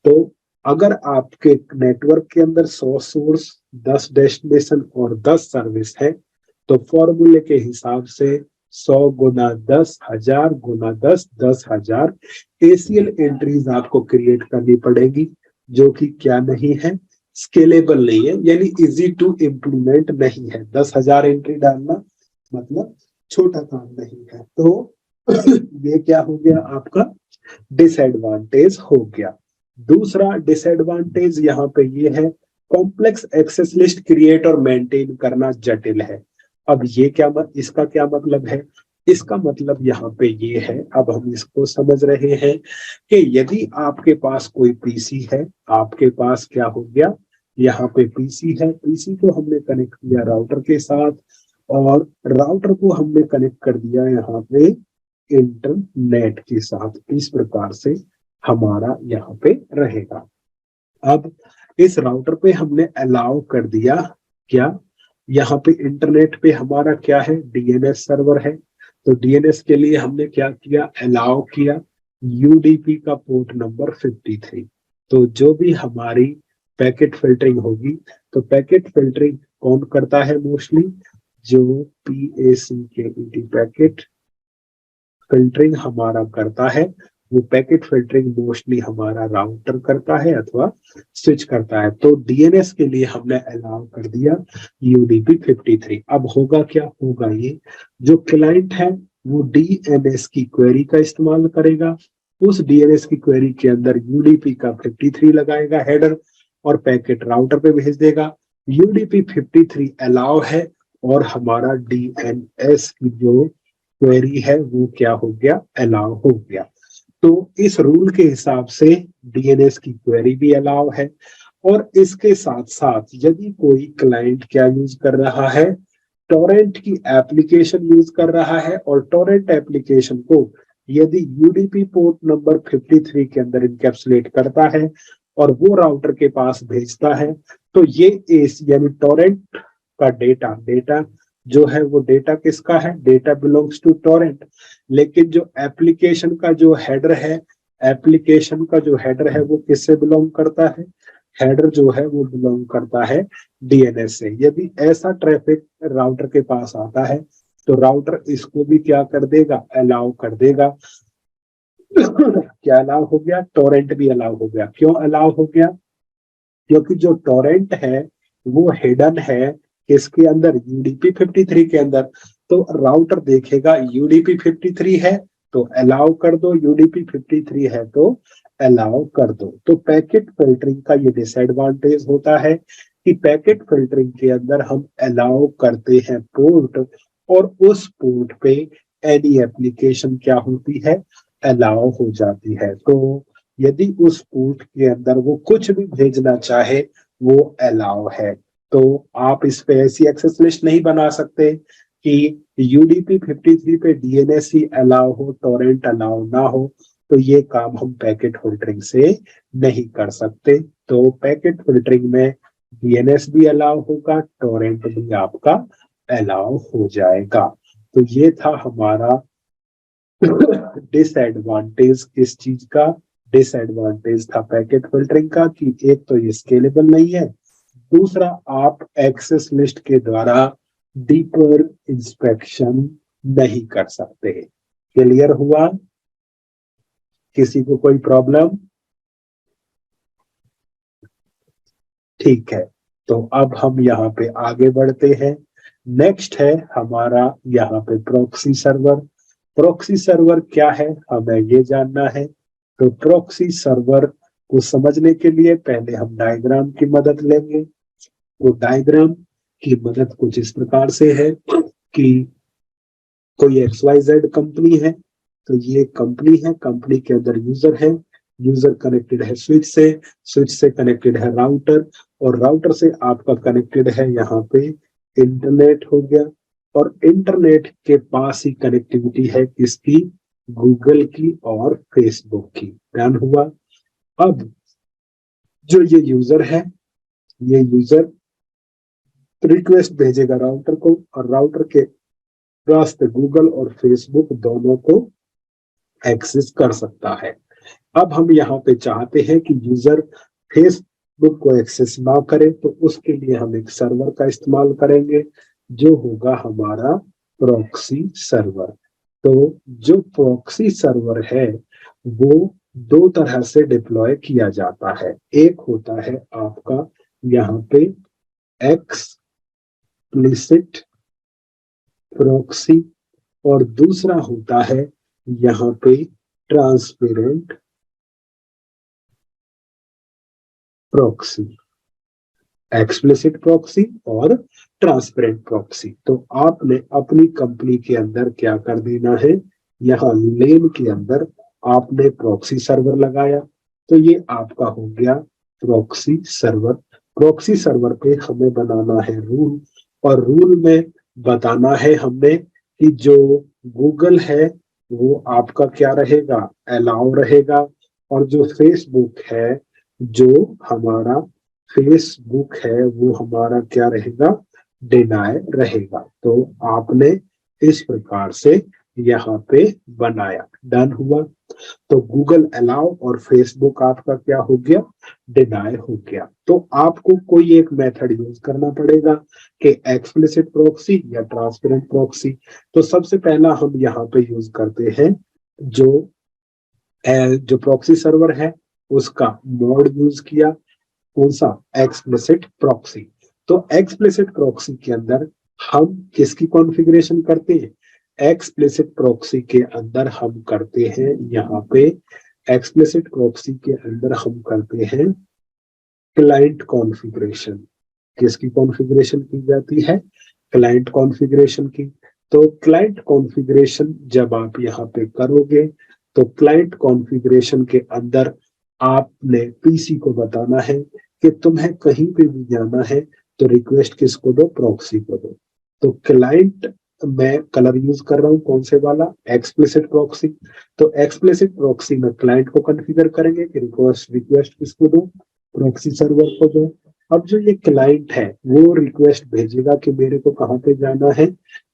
तो अगर आपके नेटवर्क के अंदर 100 सोर्स, 10 डेस्टिनेशन और 10 सर्विस है, तो फॉर्मूले के हिसाब से 100 गुना 10,000 गुना 10, 10,000 ACL एंट्रीज आपको क्रिएट करनी पड़ेगी, जो कि क्या नहीं है, स्केलेबल नहीं है, यानी इजी टू इम्प्लीमेंट नहीं है। 10,000 एंट्री डालना मतलब छोटा काम नहीं है। तो ये क्या हो गया आपका डिसएडवांटेज हो गया। दूसरा डिसएडवांटेज यहाँ पे ये है, कॉम्प्लेक्स एक्सेस लिस्ट क्रिएट और मेंटेन करना जटिल है। अब ये क्या इसका क्या मतलब है, इसका मतलब यहाँ पे ये है, अब हम इसको समझ रहे हैं कि यदि आपके पास कोई पीसी है, आपके पास क्या हो गया, यहाँ पे पीसी है, पीसी को हमने कनेक्ट किया राउटर के साथ और राउटर को हमने कनेक्ट कर दिया यहाँ पे इंटरनेट के साथ। इस प्रकार से हमारा यहाँ पे रहेगा। अब इस राउटर पे हमने अलाउ कर दिया क्या, यहाँ पे इंटरनेट पे हमारा क्या है, डीएनएस सर्वर है। तो डीएनएस के लिए हमने क्या किया, अलाउ किया यूडीपी का पोर्ट नंबर 53। तो जो भी हमारी पैकेट फिल्टरिंग होगी, तो पैकेट फिल्टरिंग कौन करता है मोस्टली, जो PACKET पैकेट फिल्टरिंग हमारा करता है, वो पैकेट फिल्टरिंग मोस्टली हमारा राउटर करता है अथवा स्विच करता है। तो डीएनएस के लिए हमने अलाउ कर दिया UDP 53। अब होगा क्या, होगा ये, जो क्लाइंट है वो डीएनएस की क्वेरी का इस्तेमाल करेगा, उस डीएनएस की क्वेरी के अंदर UDP का 53 लगाएगा हेडर और पैकेट राउटर पे भेज देगा। UDP 53 अलाउ है और हमारा डीएनएस की जो क्वेरी है वो क्या हो गया, अलाउ हो गया। तो इस रूल के हिसाब से डीएनएस की क्वेरी भी अलाउ है। और इसके साथ साथ यदि कोई क्लाइंट क्या यूज कर रहा है, टोरेंट की एप्लीकेशन यूज कर रहा है और टोरेंट एप्लीकेशन को यदि यूडीपी पोर्ट नंबर 53 के अंदर इनकैप्सुलेट करता है और वो राउटर के पास भेजता है, तो ये इस यानी टोरेंट का डेटा डेटा जो है वो डेटा किसका है, डेटा बिलोंग्स टू टोरेंट। लेकिन जो एप्लीकेशन का जो हेडर है, एप्लीकेशन का जो हेडर है वो किससे बिलोंग करता है, हेडर जो है वो बिलोंग करता है डीएनएस से। यदि ऐसा ट्रैफिक राउटर के पास आता है तो राउटर इसको भी क्या कर देगा, अलाउ कर देगा। क्या अलाउ हो गया, टोरेंट भी अलाउ हो गया। क्यों अलाउ हो गया, क्योंकि जो टोरेंट है वो हिडन है किसके अंदर, यूडीपी 53 के अंदर। तो राउटर देखेगा यूडीपी 53 है तो अलाउ कर दो, यूडीपी 53 है तो अलाउ कर दो। तो पैकेट फिल्टरिंग का ये डिसएडवांटेज होता है कि पैकेट फिल्टरिंग के अंदर हम अलाउ करते हैं पोर्ट और उस पोर्ट पे एनी एप्लीकेशन क्या होती है, अलाउ हो जाती है। तो यदि उस पोर्ट के अंदर वो कुछ भी भेजना चाहे वो अलाउ है। तो आप इस पे ऐसी एक्सेस लिस्ट नहीं बना सकते कि यूडीपी 53 पे डीएनएस ही अलाउ हो, टोरेंट अलाउ ना हो। तो ये काम हम पैकेट फिल्टरिंग से नहीं कर सकते। तो पैकेट फिल्टरिंग में डीएनएस भी अलाउ होगा, टोरेंट भी आपका अलाउ हो जाएगा। तो ये था हमारा डिसएडवांटेज। किस चीज का डिसएडवांटेज था, पैकेट फिल्टरिंग का, कि एक तो ये स्केलेबल नहीं है, दूसरा आप एक्सेस लिस्ट के द्वारा डीपर इंस्पेक्शन नहीं कर सकते। क्लियर हुआ, किसी को कोई प्रॉब्लम, ठीक है। तो अब हम यहाँ पे आगे बढ़ते हैं। नेक्स्ट है हमारा यहाँ पे प्रॉक्सी सर्वर। प्रॉक्सी सर्वर क्या है हमें ये जानना है। तो प्रॉक्सी सर्वर को समझने के लिए पहले हम डायग्राम की मदद लेंगे। तो डायग्राम की मदद कुछ इस प्रकार से है कि कोई XYZ कंपनी है, तो ये कंपनी है, कंपनी के अंदर यूजर है, यूजर कनेक्टेड है स्विच से कनेक्टेड है राउटर, और राउटर से आपका कनेक्टेड है यहाँ पे इंटरनेट हो गया, और इंटरनेट के पास ही कनेक्टिविटी है किसकी, गूगल की और फेसबुक की। ध्यान हुआ। अब जो ये यूजर है, ये यूजर रिक्वेस्ट भेजेगा राउटर को, और राउटर के रास्ते गूगल और फेसबुक दोनों को एक्सेस कर सकता है। अब हम यहाँ पे चाहते हैं कि यूजर फेसबुक को एक्सेस ना करे, तो उसके लिए हम एक सर्वर का इस्तेमाल करेंगे जो होगा हमारा प्रॉक्सी सर्वर। तो जो प्रॉक्सी सर्वर है वो दो तरह से डिप्लॉय किया जाता है। एक होता है आपका यहाँ पे एक्सप्लिसिट प्रॉक्सी और दूसरा होता है यहाँ पे ट्रांसपेरेंट प्रॉक्सी। एक्सप्लिसिट प्रॉक्सी और ट्रांसपेरेंट प्रॉक्सी। तो आपने अपनी कंपनी के अंदर क्या कर देना है, यहाँ लेन के अंदर आपने प्रॉक्सी सर्वर लगाया, तो ये आपका हो गया प्रॉक्सी सर्वर। प्रॉक्सी सर्वर पे हमें बनाना है रूल, और रूल में बताना है हमने कि जो गूगल है वो आपका क्या रहेगा, अलाउ रहेगा, और जो फेसबुक है, जो हमारा फेसबुक है वो हमारा क्या रहेगा, डिनाय रहेगा। तो आपने इस प्रकार से यहाँ पे बनाया, डन हुआ। तो गूगल अलाउ और फेसबुक आपका क्या हो गया, डिनाय हो गया। तो आपको कोई एक मेथड यूज करना पड़ेगा कि एक्सप्लिसिट प्रॉक्सी या ट्रांसपेरेंट प्रॉक्सी। तो सबसे पहला हम यहाँ पे यूज करते हैं जो जो प्रॉक्सी सर्वर है उसका मोड यूज किया, कौन सा, एक्सप्लिसिट प्रॉक्सी। तो एक्सप्लिसिट प्रॉक्सी के अंदर हम किसकी कॉन्फ़िगरेशन करते हैं, एक्सप्लिसिट प्रॉक्सी के अंदर हम करते हैं यहाँ पे, एक्सप्लिसिट प्रॉक्सी के अंदर हम करते हैं क्लाइंट कॉन्फ़िगरेशन। किसकी कॉन्फ़िगरेशन की जाती है, क्लाइंट कॉन्फ़िगरेशन की। तो क्लाइंट कॉन्फ़िगरेशन जब आप यहाँ पे करोगे तो क्लाइंट कॉन्फ़िगरेशन के अंदर आपने पीसी को बताना है कि तुम्हें कहीं पे भी जाना है तो रिक्वेस्ट किसको दो, प्रॉक्सी को दो। तो क्लाइंट मैं कलर यूज कर रहा हूं कौन से वाला, एक्सप्लिसिट प्रॉक्सी। तो एक्सप्लिसिट प्रॉक्सी में क्लाइंट को कॉन्फ़िगर करेंगे कि रिक्वेस्ट किसको दो, प्रॉक्सी सर्वर को दो। अब जो ये क्लाइंट है वो रिक्वेस्ट भेजेगा कि मेरे को कहाँ पे जाना है,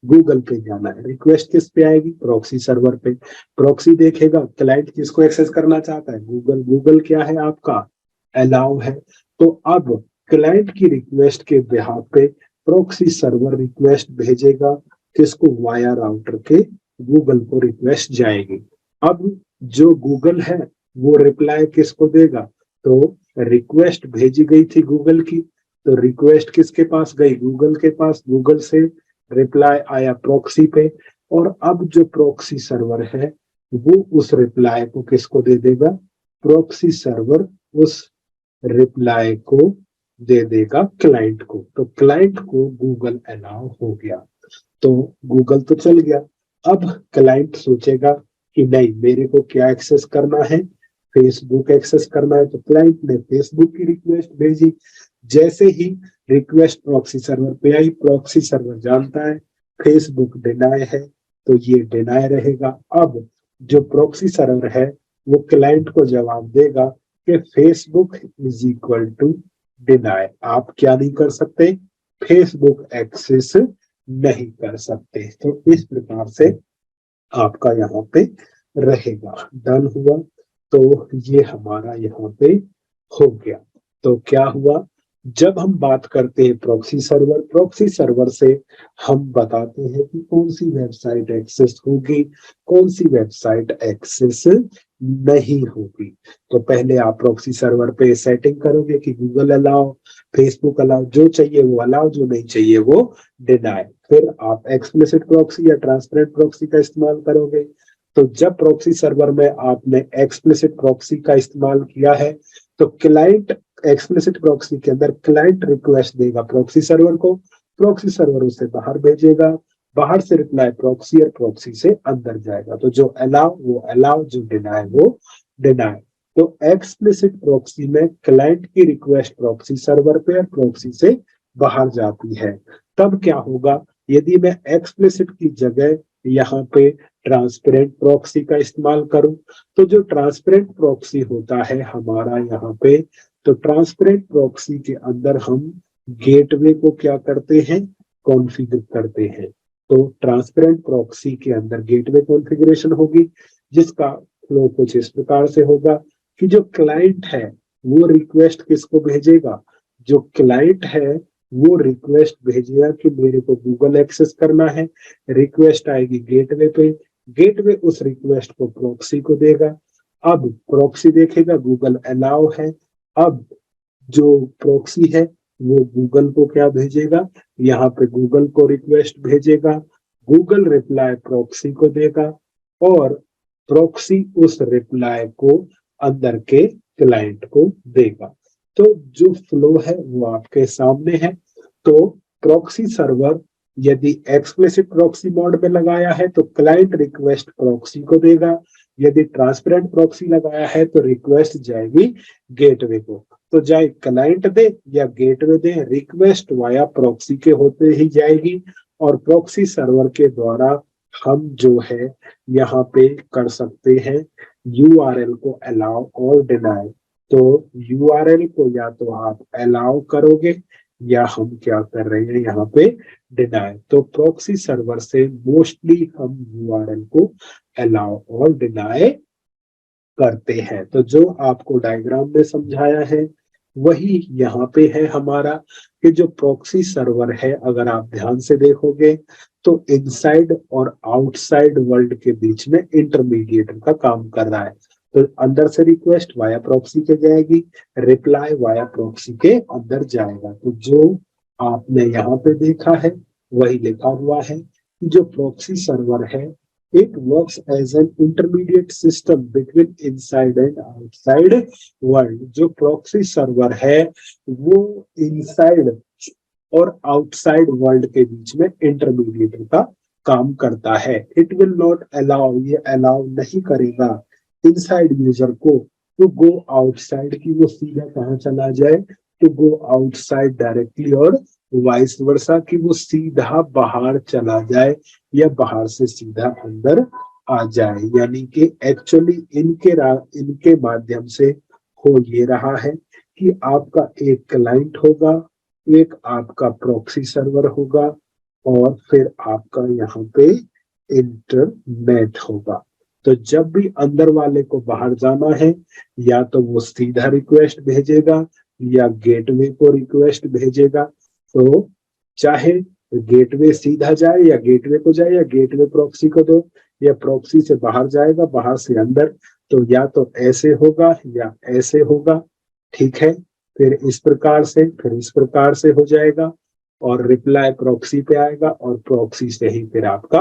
गूगल पे जाना है। रिक्वेस्ट किस पे आएगी, प्रॉक्सी सर्वर पे। प्रॉक्सी देखेगा क्लाइंट किसको एक्सेस करना चाहता है, गूगल। गूगल क्या है आपका, अलाउ है। तो अब क्लाइंट की रिक्वेस्ट के बिहाफ पे प्रॉक्सी सर्वर रिक्वेस्ट भेजेगा किसको, वाया राउटर के गूगल को रिक्वेस्ट जाएगी। अब जो गूगल है वो रिप्लाई किसको देगा, तो रिक्वेस्ट भेजी गई थी गूगल की, तो रिक्वेस्ट किसके पास गई, गूगल के पास। गूगल से रिप्लाई आया प्रॉक्सी पे, और अब जो प्रॉक्सी सर्वर है वो उस रिप्लाई को किसको दे देगा, प्रॉक्सी सर्वर उस रिप्लाई को दे देगा क्लाइंट को। तो क्लाइंट को गूगल अलाउ हो गया, तो गूगल तो चल गया। अब क्लाइंट सोचेगा कि नहीं मेरे को क्या एक्सेस करना है, फेसबुक एक्सेस करना है। तो क्लाइंट ने फेसबुक की रिक्वेस्ट भेजी। जैसे ही रिक्वेस्ट प्रॉक्सी सर्वर पे आई, प्रॉक्सी सर्वर जानता है फेसबुक डिनाय है, तो ये डिनाय रहेगा। अब जो प्रॉक्सी सर्वर है वो क्लाइंट को जवाब देगा कि Facebook is equal to deny. आप क्या नहीं कर सकते, फेसबुक एक्सेस नहीं कर सकते। तो इस प्रकार से आपका यहाँ पे रहेगा, डन हुआ। तो ये हमारा यहाँ पे हो गया। तो क्या हुआ, जब हम बात करते हैं प्रॉक्सी सर्वर, प्रॉक्सी सर्वर से हम बताते हैं कि कौन सी वेबसाइट एक्सेस होगी, कौन सी वेबसाइट एक्सेस नहीं होगी। तो पहले आप प्रॉक्सी सर्वर पे सेटिंग करोगे कि गूगल अलाउ, फेसबुक अलाउ, जो चाहिए वो अलाउ, जो नहीं चाहिए वो डिनाई। फिर आप एक्सप्लिसिट प्रॉक्सी या ट्रांसपेरेंट प्रॉक्सी का इस्तेमाल करोगे। तो जब प्रॉक्सी सर्वर में आपने एक्सप्लिसिट प्रॉक्सी का इस्तेमाल किया है तो क्लाइंट, एक्सप्लिसिट प्रॉक्सी के अंदर क्लाइंट रिक्वेस्ट देगा प्रॉक्सी सर्वर को, प्रॉक्सी सर्वर उसे बाहर भेजेगा, बाहर से रिप्लाई प्रॉक्सी और प्रॉक्सी से अंदर जाएगा। तो जो अलाउ वो अलाउ, जो डिनाई वो डिनाई। तो एक्सप्लिसिट प्रॉक्सी में क्लाइंट की रिक्वेस्ट प्रॉक्सी सर्वर पे और प्रॉक्सी से बाहर जाती है। तब क्या होगा, यदि मैं एक्सप्लिसिट की जगह यहाँ पे ट्रांसपेरेंट प्रॉक्सी का इस्तेमाल करूं, तो जो ट्रांसपेरेंट प्रॉक्सी होता है हमारा यहाँ पे, तो ट्रांसपेरेंट प्रॉक्सी के अंदर हम गेटवे को क्या करते हैं, कॉन्फ़िगर करते हैं। तो ट्रांसपेरेंट प्रॉक्सी के अंदर गेटवे कॉन्फ़िगरेशन होगी, जिसका फ्लो कुछ इस प्रकार से होगा कि जो क्लाइंट है वो रिक्वेस्ट किसको भेजेगा, जो क्लाइंट है वो रिक्वेस्ट भेजेगा कि मेरे को गूगल एक्सेस करना है, रिक्वेस्ट आएगी गेटवे पे, गेटवे उस रिक्वेस्ट को प्रॉक्सी को देगा, अब प्रॉक्सी देखेगा गूगल अलाउ है, अब जो प्रॉक्सी है वो गूगल को क्या भेजेगा, यहाँ पे गूगल को रिक्वेस्ट भेजेगा, गूगल रिप्लाई प्रॉक्सी को देगा और प्रॉक्सी उस रिप्लाई को अंदर के क्लाइंट को देगा। तो जो फ्लो है वो आपके सामने है। तो प्रॉक्सी सर्वर यदि एक्सप्लिसिट प्रॉक्सी मोड में लगाया है तो क्लाइंट रिक्वेस्ट प्रॉक्सी को देगा, यदि ट्रांसपेरेंट प्रॉक्सी लगाया है तो रिक्वेस्ट जाएगी गेटवे को। तो चाहे क्लाइंट दे या गेटवे दे, रिक्वेस्ट वाया प्रॉक्सी के होते ही जाएगी और प्रॉक्सी सर्वर के द्वारा हम जो है यहाँ पे कर सकते हैं यूआरएल को अलाउ और डिनाई। तो यूआरएल को या तो आप अलाउ करोगे या हम क्या कर रहे हैं यहाँ पे डिनाई। तो प्रॉक्सी सर्वर से मोस्टली हम यूआरएल को अलाउ और डिनाई करते हैं। तो जो आपको डायग्राम में समझाया है वही यहाँ पे है हमारा कि जो प्रॉक्सी सर्वर है अगर आप ध्यान से देखोगे तो इनसाइड और आउटसाइड वर्ल्ड के बीच में इंटरमीडिएटर का काम कर रहा है। तो अंदर से रिक्वेस्ट वाया प्रॉक्सी के जाएगी, रिप्लाई वाया प्रॉक्सी के अंदर जाएगा। तो जो आपने यहाँ पे देखा है वही लिखा हुआ है कि जो प्रॉक्सी सर्वर है it works as an intermediate system between inside and outside world। जो प्रॉक्सी सर्वर है वो इनसाइड और आउटसाइड वर्ल्ड के बीच में इंटरमीडिएटर का काम करता है। इट विल नॉट अलाउ, ये अलाउ नहीं करेगा इनसाइड यूजर को टू गो आउटसाइड, की वो सीधा कहाँ चला जाए, टू गो आउटसाइड डायरेक्टली और वाइस वर्सा, की वो सीधा बाहर चला जाए या बाहर से सीधा अंदर आ जाए। यानी कि एक्चुअली इनके माध्यम से हो ये रहा है कि आपका एक क्लाइंट होगा, एक आपका प्रॉक्सी सर्वर होगा और फिर आपका यहाँ पे इंटरनेट होगा। तो जब भी अंदर वाले को बाहर जाना है या तो वो सीधा रिक्वेस्ट भेजेगा या गेटवे को रिक्वेस्ट भेजेगा। तो चाहे गेटवे सीधा जाए या गेटवे को जाए या गेटवे प्रॉक्सी को दो या प्रॉक्सी से बाहर जाएगा बाहर से अंदर, तो या तो ऐसे होगा या ऐसे होगा, ठीक है। फिर इस प्रकार से, फिर इस प्रकार से हो जाएगा और रिप्लाई प्रॉक्सी पे आएगा और प्रॉक्सी से ही फिर आपका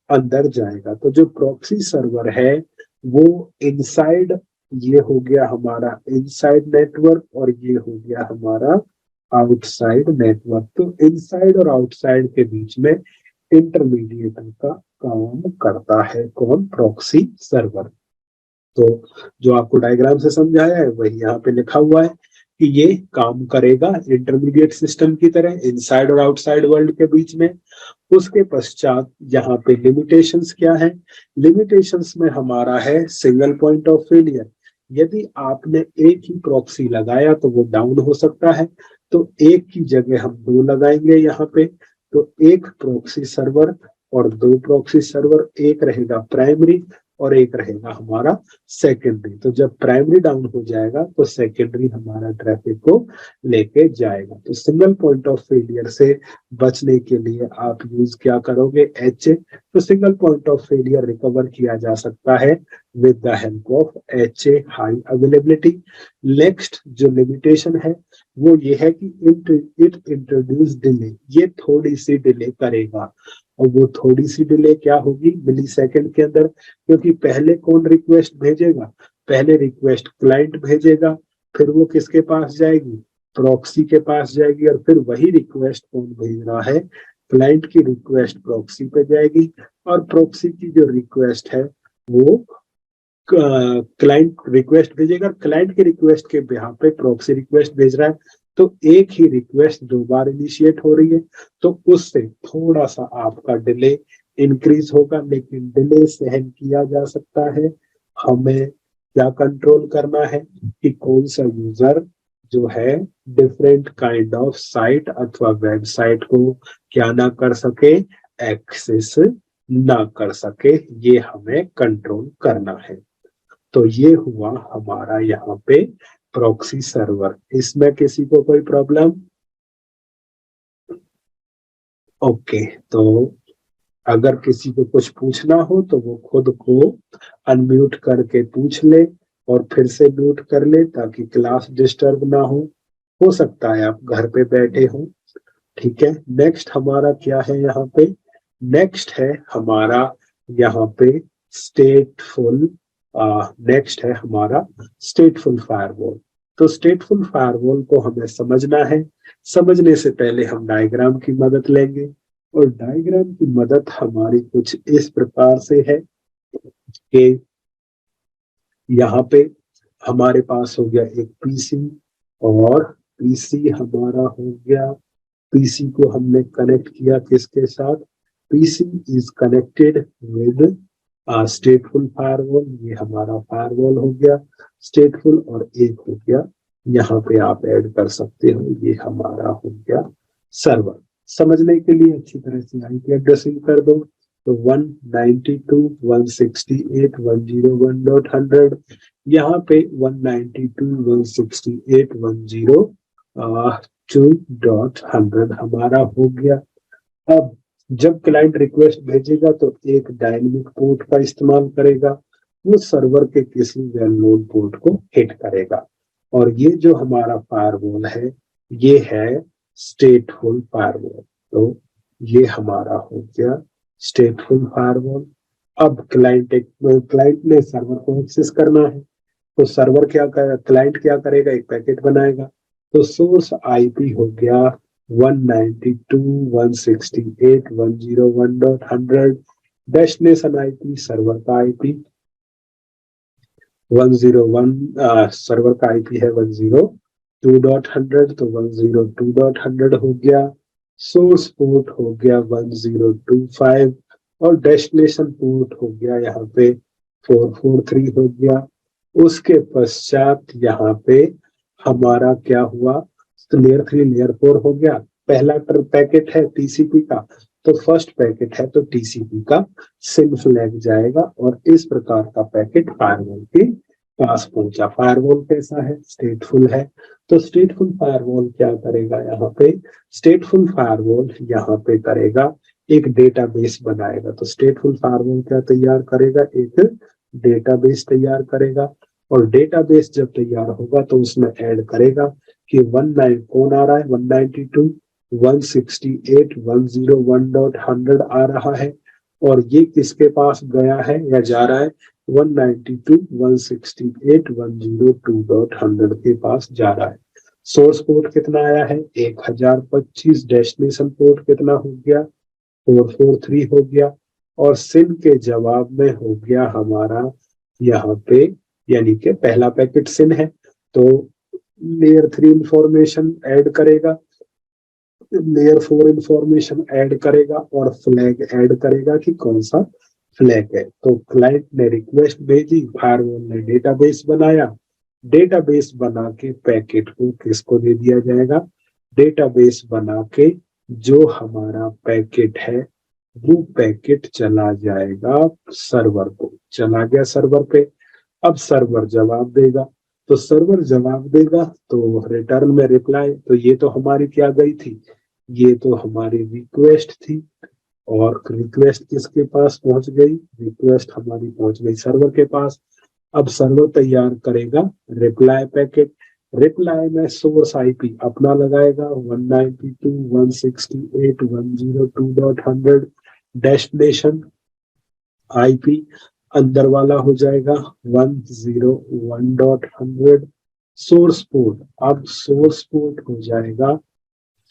अंदर जाएगा। तो जो प्रॉक्सी सर्वर है वो इनसाइड, ये हो गया हमारा इनसाइड नेटवर्क और ये हो गया हमारा आउटसाइड नेटवर्क। तो इनसाइड और आउटसाइड के बीच में इंटरमीडिएटर का काम करता है कौन, प्रॉक्सी सर्वर। तो जो आपको डायग्राम से समझाया है वही यहाँ पे लिखा हुआ है कि ये काम करेगा इंटरमीडिएट सिस्टम की तरह इनसाइड और आउटसाइड वर्ल्ड के बीच में। उसके पश्चात यहाँ पे लिमिटेशंस क्या है, लिमिटेशंस में हमारा है सिंगल पॉइंट ऑफ फेलियर। यदि आपने एक ही प्रॉक्सी लगाया तो वो डाउन हो सकता है, तो एक की जगह हम दो लगाएंगे यहाँ पे। तो एक प्रॉक्सी सर्वर और दो प्रॉक्सी सर्वर, एक रहेगा प्राइमरी और एक रहेगा हमारा सेकेंडरी। तो जब प्राइमरी डाउन हो जाएगा तो सेकेंडरी हमारा ट्रैफिक को लेके जाएगा। तो सिंगल पॉइंट ऑफ फेलियर से बचने के लिए आप यूज क्या करोगे, एच। तो single point of failure recover किया जा सकता है with the help of H A, high availability. Next जो लिमिटेशन है वो ये है कि इट इंट्रोड्यूस डिले, ये थोड़ी सी डिले करेगा। और वो थोड़ी सी डिले क्या होगी, मिली सेकेंड के अंदर, क्योंकि पहले कौन रिक्वेस्ट भेजेगा, पहले रिक्वेस्ट क्लाइंट भेजेगा, फिर वो किसके पास जाएगी, प्रॉक्सी के पास जाएगी और फिर वही रिक्वेस्ट कौन भेज रहा है, क्लाइंट की रिक्वेस्ट प्रॉक्सी पे जाएगी और प्रॉक्सी की जो रिक्वेस्ट है वो क्लाइंट रिक्वेस्ट भेजेगा, क्लाइंट के रिक्वेस्ट के बिहाफ पे प्रॉक्सी रिक्वेस्ट भेज रहा है। तो एक ही रिक्वेस्ट दो बार इनिशिएट हो रही है, तो उससे थोड़ा सा आपका डिले इंक्रीज होगा, लेकिन डिले सहन किया जा सकता है। हमें क्या कंट्रोल करना है कि कौन सा यूजर जो है डिफरेंट काइंड ऑफ साइट अथवा वेबसाइट को क्या ना कर सके, एक्सेस ना कर सके, ये हमें कंट्रोल करना है। तो ये हुआ हमारा यहाँ पे प्रॉक्सी सर्वर। इसमें किसी को कोई प्रॉब्लम? ओके, तो अगर किसी को कुछ पूछना हो तो वो खुद को अनम्यूट करके पूछ ले और फिर से म्यूट कर ले ताकि क्लास डिस्टर्ब ना हो सकता है आप घर पे बैठे हो। ठीक है, नेक्स्ट हमारा क्या है यहाँ पे? नेक्स्ट है हमारा यहाँ पे स्टेटफुल नेक्स्ट है हमारा स्टेटफुल फायरवॉल। तो स्टेटफुल फायरवॉल को हमें समझना है। समझने से पहले हम डायग्राम की मदद लेंगे, और डायग्राम की मदद हमारी कुछ इस प्रकार से है कि यहाँ पे हमारे पास हो गया एक पीसी, और पीसी हमारा हो गया, पीसी को हमने कनेक्ट किया किसके साथ? PC is connected with स्टेटफुल firewall. ये हमारा फायरवॉल हो गया स्टेटफुल, और एक हो गया यहाँ पे आप ऐड कर सकते हो, ये हमारा हो गया सर्वर। समझने के लिए अच्छी तरह से आईपी एड्रेसिंग कर दो। तो 192.168.101.100, यहाँ पे 192.168.102.100 हमारा हो गया। अब जब क्लाइंट रिक्वेस्ट भेजेगा तो एक डायनेमिक पोर्ट का इस्तेमाल करेगा, वो सर्वर के किसी वेल नोन पोर्ट को हिट करेगा। और ये जो हमारा फायरवॉल है ये है स्टेटफुल फायरवॉल। तो ये हमारा हो गया स्टेटफुल फायरवॉल। अब क्लाइंट ने सर्वर को एक्सेस करना है, तो सर्वर क्या करेगा? क्लाइंट क्या करेगा? एक पैकेट बनाएगा। तो सोर्स आईपी हो गया 192.168.101.100, डेस्टिनेशन आईपी सर्वर का आईपी 101, सर्वर का आईपी है 102.100, तो 102.100 हो गया। सोर्स पोर्ट हो गया 1025, और डेस्टिनेशन पोर्ट हो गया यहाँ पे 443 हो गया। उसके पश्चात यहाँ पे हमारा क्या हुआ? लेयर 3 लेयर 4 हो गया। पहला पैकेट है टीसीपी का, तो फर्स्ट पैकेट है तो टीसीपी का सिम फ्लैग जाएगा, और इस प्रकार का पैकेट फायरवॉल के पास पहुंचा। फायरवॉल कैसा है? स्टेटफुल है। तो स्टेटफुल फायरवॉल क्या करेगा? यहाँ पे स्टेटफुल फायरवॉल यहाँ पे करेगा एक डेटाबेस बनाएगा। तो स्टेटफुल फायरवॉल क्या तैयार करेगा? एक डेटाबेस तैयार करेगा, और डेटाबेस जब तैयार होगा तो उसमें ऐड करेगा कि 19 कौन आ रहा है? 192.168.101.100 आ रहा है, और ये किसके पास गया है या जा रहा है? 192.168.102.100 के पास जा रहा है। सोर्स पोर्ट कितना आया है? 1025। डेस्टिनेशन पोर्ट कितना हो गया? 443 हो गया। और सिन के जवाब में हो गया हमारा यहाँ पे, यानी कि पहला पैकेट सिन है तो लेयर 3 इंफॉर्मेशन ऐड करेगा, लेयर 4 इंफॉर्मेशन ऐड करेगा, और फ्लैग ऐड करेगा कि कौन सा फ्लैग है। तो क्लाइंट ने रिक्वेस्ट भेजी, फायरवॉल ने डेटाबेस बनाया, डेटाबेस बना के पैकेट को किसको दे दिया जाएगा? डेटाबेस बना के जो हमारा पैकेट है वो पैकेट चला जाएगा सर्वर को। चला गया सर्वर पे। अब सर्वर जवाब देगा, तो सर्वर जवाब देगा तो रिटर्न में रिप्लाई। तो ये तो हमारी क्या गई थी? ये तो हमारी रिक्वेस्ट थी, और रिक्वेस्ट किसके पास पहुंच गई? रिक्वेस्ट हमारी पहुंच गई सर्वर के पास। अब सर्वर तैयार करेगा रिप्लाई पैकेट। रिप्लाई में सोर्स आईपी अपना लगाएगा 192.168.102.100, डेस्टिनेशन आईपी अंदर वाला हो जाएगा 101.100। सोर्स पोर्ट, अब सोर्स पोर्ट हो जाएगा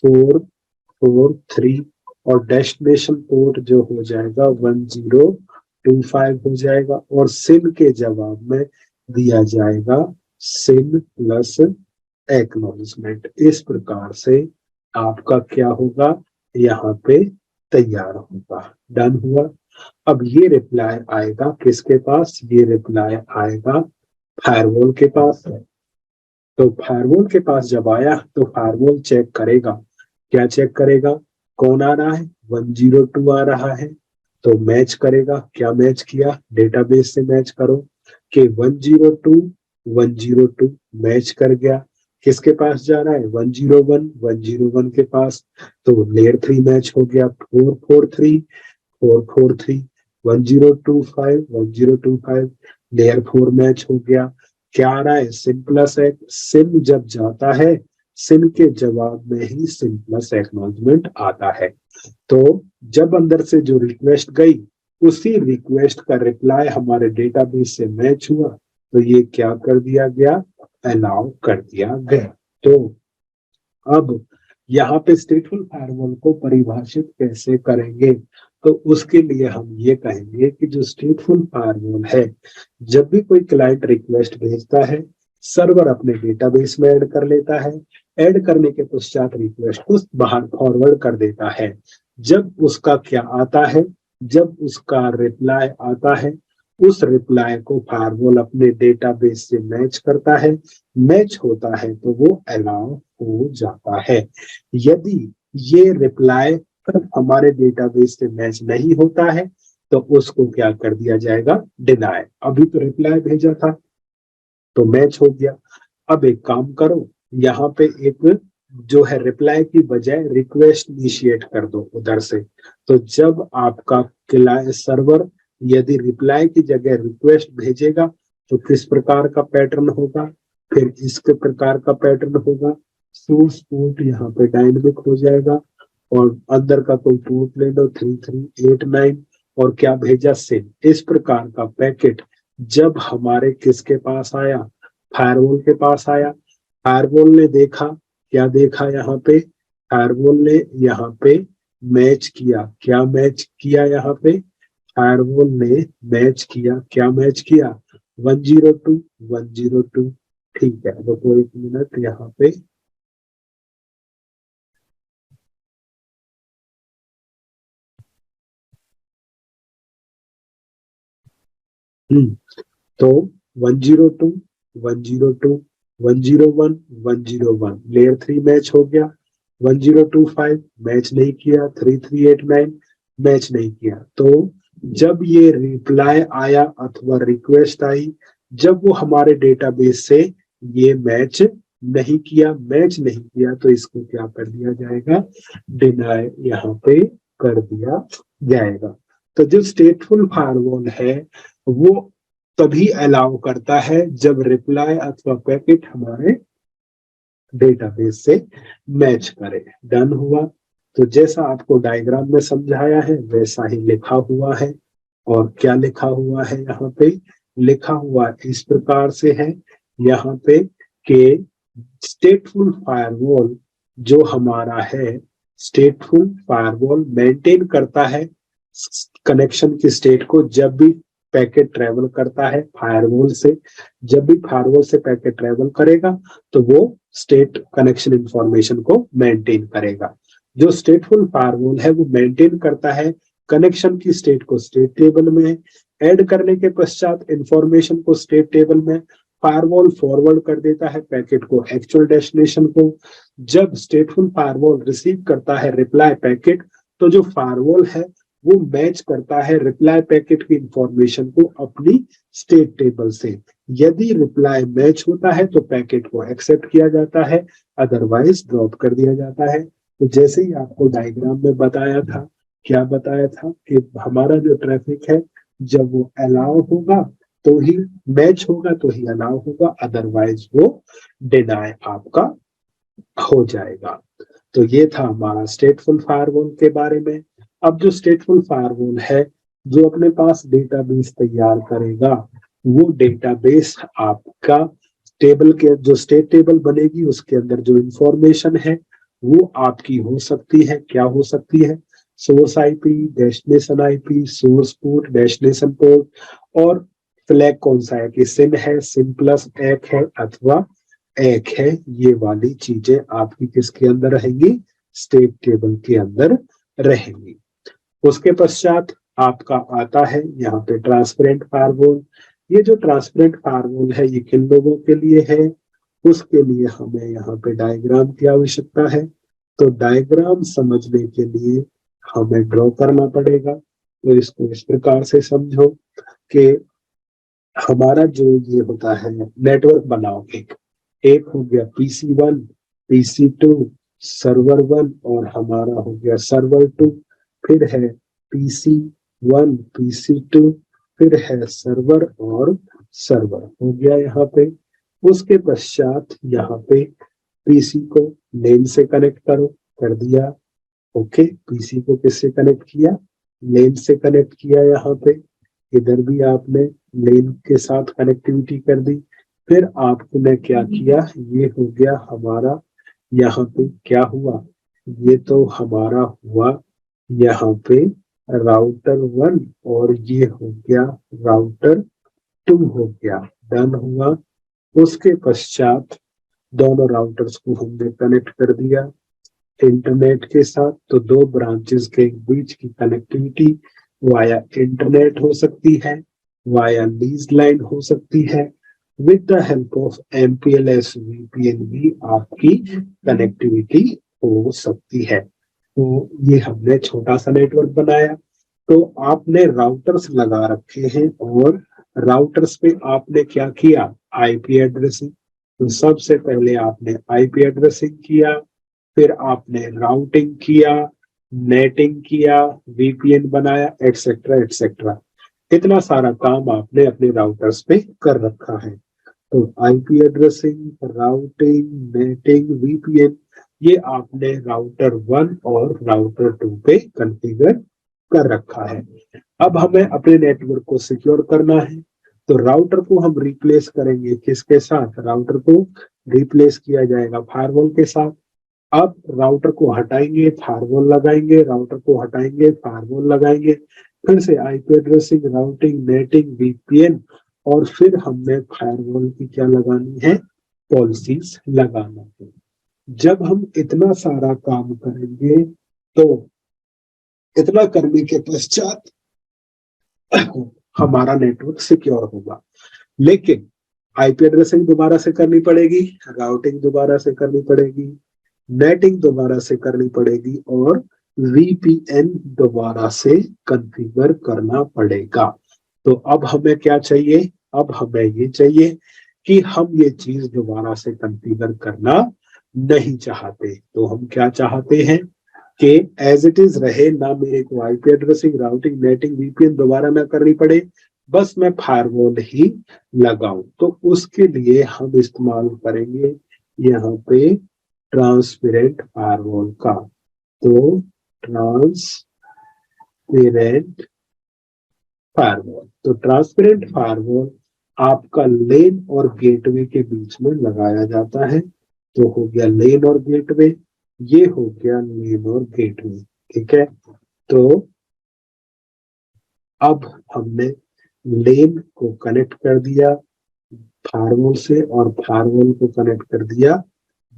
443, और डेस्टिनेशन पोर्ट जो हो जाएगा 1025 हो जाएगा, और सिन के जवाब में दिया जाएगा सिन प्लस एक्नॉलेजमेंट। इस प्रकार से आपका क्या होगा? यहाँ पे तैयार होगा। डन हुआ। अब ये रिप्लाई आएगा किसके पास? ये रिप्लाई आएगा फायरवॉल के पास। तो फायरवॉल के पास जब आया तो फायरवॉल चेक करेगा। क्या चेक करेगा? कौन आ रहा है? 102 आ रहा है, तो मैच करेगा। क्या मैच किया, डेटाबेस से मैच करो कि 102 मैच कर गया। किसके पास जा रहा है, 101 के पास, तो लेयर 3 मैच हो गया। 443 1025 लेयर 4 मैच हो गया। क्या आ रहा है, सिम प्लस एक। सिम जब जाता है, सिम के जवाब में ही सिम प्लस एक्नॉलेजमेंट आता है। तो जब अंदर से जो रिक्वेस्ट गई, उसी रिक्वेस्ट का रिप्लाई हमारे डेटाबेस से मैच हुआ, तो ये क्या कर दिया गया, अलाउ कर दिया गया। तो अब यहाँ पे स्टेटफुल फायरवॉल को परिभाषित कैसे करेंगे, तो उसके लिए हम ये कहेंगे कि जो स्टेटफुल फायरवॉल है, जब भी कोई क्लाइंट रिक्वेस्ट भेजता है, सर्वर अपने डेटाबेस में ऐड कर लेता है। ऐड करने के पश्चात रिक्वेस्ट को बाहर फॉरवर्ड कर देता है। जब उसका क्या आता है, जब उसका रिप्लाई आता है, उस रिप्लाई को फायरवॉल अपने डेटाबेस से मैच करता है। मैच होता है तो वो अलाउ हो जाता है। यदि ये रिप्लाई हमारे डेटाबेस से मैच नहीं होता है, तो उसको क्या कर दिया जाएगा, डिनाई। अभी तो रिप्लाई भेजा था तो मैच हो गया। अब एक काम करो, यहाँ पे एक जो है रिप्लाई की बजाय रिक्वेस्ट इनिशिएट कर दो उधर से। तो जब आपका क्लाइंट सर्वर यदि रिप्लाई की जगह रिक्वेस्ट भेजेगा, तो किस प्रकार का पैटर्न होगा, फिर इसके प्रकार का पैटर्न होगा। सोर्स पोर्ट यहाँ पे डायनेमिक हो जाएगा, और अंदर का कोई पोर्ट ले लो 3389, और क्या भेजा, सिम। इस प्रकार का पैकेट जब हमारे किसके पास आया, फायरवॉल के पास आया। फायरवॉल ने देखा, क्या देखा यहाँ पे, फायरवॉल ने यहाँ पे मैच किया। क्या मैच किया यहाँ पे, फायरवॉल ने मैच किया। क्या मैच किया, 102 ठीक है। रुको एक मिनट यहाँ पे, तो 102 102 101 101 लेयर 3 मैच हो गया। 1025 मैच नहीं किया। 3389 मैच नहीं किया। तो जब ये रिप्लाई आया अथवा रिक्वेस्ट आई, जब वो हमारे डेटाबेस से ये मैच नहीं किया, तो इसको क्या कर दिया जाएगा, डिनाई यहाँ पे कर दिया जाएगा। तो जो स्टेटफुल फायरवॉल है, वो तभी अलाउ करता है जब रिप्लाई अथवा पैकेट हमारे डेटाबेस से मैच करे। डन हुआ। तो जैसा आपको डायग्राम में समझाया है वैसा ही लिखा हुआ है। और क्या लिखा हुआ है यहाँ पे, लिखा हुआ इस प्रकार से है यहाँ पे कि स्टेटफुल फायरवॉल जो हमारा है, स्टेटफुल फायरवॉल मेंटेन करता है कनेक्शन की स्टेट को। जब भी पैकेट ट्रेवल करता है फायरवॉल से, जब भी फायरवॉल से पैकेट ट्रेवल करेगा, तो वो स्टेट कनेक्शन इंफॉर्मेशन को मेंटेन करेगा। जो स्टेटफुल फायरवॉल है वो मेंटेन करता है कनेक्शन की स्टेट को स्टेट टेबल में, ऐड करने के पश्चात इंफॉर्मेशन को स्टेट टेबल में, फायरवॉल फॉरवर्ड कर देता है पैकेट को एक्चुअल डेस्टिनेशन को। जब स्टेटफुल फायरवॉल रिसीव करता है रिप्लाई पैकेट, तो जो फायरवॉल है वो मैच करता है रिप्लाई पैकेट की इंफॉर्मेशन को अपनी स्टेट टेबल से। यदि रिप्लाई मैच होता है तो पैकेट को एक्सेप्ट किया जाता है, अदरवाइज ड्रॉप कर दिया जाता है। तो जैसे ही आपको डायग्राम में बताया था, क्या बताया था कि हमारा जो ट्रैफिक है, जब वो अलाउ होगा तो ही मैच होगा, तो ही अलाउ होगा, अदरवाइज वो डिनाई आपका हो जाएगा। तो ये था हमारा स्टेटफुल फायरवॉल के बारे में। अब जो स्टेटफुल फायरवॉल है, जो अपने पास डेटाबेस तैयार करेगा, वो डेटाबेस आपका टेबल के जो स्टेट टेबल बनेगी उसके अंदर जो इंफॉर्मेशन है वो आपकी हो सकती है। क्या हो सकती है, source IP, destination IP, source port, destination port, और फ्लैग कौन सा है कि सिम है, सिम प्लस एक है अथवा एक है। ये वाली चीजें आपकी किसके अंदर रहेंगी, स्टेट टेबल के अंदर रहेंगी। उसके पश्चात आपका आता है यहाँ पे ट्रांसपेरेंट फायरवॉल। ये जो ट्रांसपेरेंट फायरवॉल है ये किन लोगों के लिए है, उसके लिए हमें यहाँ पे डायग्राम की आवश्यकता है। तो डायग्राम समझने के लिए हमें ड्रॉ करना पड़ेगा। तो इसको इस प्रकार से समझो कि हमारा जो ये होता है नेटवर्क बनाओ, एक एक हो गया PC1, PC2, सर्वर 1, और हमारा हो गया सर्वर 2। फिर है PC1, PC2, फिर है सर्वर और सर्वर हो गया यहाँ पे। उसके पश्चात यहाँ पे पीसी को लेन से कनेक्ट करो, कर दिया। ओके, पीसी को किससे कनेक्ट किया? लेन से कनेक्ट किया यहाँ पे। इधर भी आपने लेन के साथ कनेक्टिविटी कर दी। फिर आपने क्या किया, ये हो गया हमारा, यहाँ पे क्या हुआ, ये तो हमारा हुआ यहाँ पे राउटर 1, और ये हो गया राउटर 2 हो गया, डन हुआ। उसके पश्चात दोनों राउटर्स को हमने कनेक्ट कर दिया इंटरनेट के साथ। तो दो ब्रांचेस के बीच की कनेक्टिविटी वाया इंटरनेट हो सकती है, वाया लीज लाइन हो सकती है, with the help of MPLS VPN भी आपकी कनेक्टिविटी हो सकती है। तो ये हमने छोटा सा नेटवर्क बनाया। तो आपने राउटर्स लगा रखे हैं, और राउटर्स पे आपने क्या किया, आईपी एड्रेसिंग। तो सबसे पहले आपने आईपी एड्रेसिंग किया, फिर आपने राउटिंग किया, नेटिंग किया, VPN बनाया, एटसेट्रा एटसेट्रा। इतना सारा काम आपने अपने राउटर्स पे कर रखा है। तो IP addressing, routing, netting, VPN, ये आपने राउटर 1 और राउटर 2 पे कॉन्फ़िगर कर रखा है। अब हमें अपने नेटवर्क को सिक्योर करना है। तो राउटर को हम रिप्लेस करेंगे किसके साथ? राउटर को रिप्लेस किया जाएगा फायरवॉल के साथ। अब राउटर को हटाएंगे, फायरवॉल लगाएंगे, राउटर को हटाएंगे, फायरवॉल लगाएंगे, फिर से IP addressing, routing, netting, VPN, और फिर हमने फायरवॉल की क्या लगानी है, पॉलिसीज लगाना है। जब हम इतना सारा काम करेंगे, तो इतना करने के पश्चात हमारा नेटवर्क सिक्योर होगा। लेकिन आईपी एड्रेसिंग दोबारा से करनी पड़ेगी, राउटिंग दोबारा से करनी पड़ेगी, नेटिंग दोबारा से करनी पड़ेगी, और VPN दोबारा से कॉन्फ़िगर करना पड़ेगा। तो अब हमें क्या चाहिए? अब हमें ये चाहिए कि हम ये चीज दोबारा से कॉन्फ़िगर करना नहीं चाहते। तो हम क्या चाहते हैं कि एज इट इज रहे ना, मेरे को IP addressing, routing, netting, VPN दोबारा ना करनी पड़े, बस मैं फायरवॉल ही लगाऊं। तो उसके लिए हम इस्तेमाल करेंगे यहाँ पे ट्रांसपेरेंट फायरवॉल का। तो ट्रांसपेरेंट फायरवॉल, तो ट्रांसपेरेंट फायरवॉल आपका लेन और गेटवे के बीच में लगाया जाता है। तो हो गया लेन और गेटवे, ये हो गया लेन और गेटवे। ठीक है, तो अब हमने लेन को कनेक्ट कर दिया फायरवॉल से, और फायरवॉल को कनेक्ट कर दिया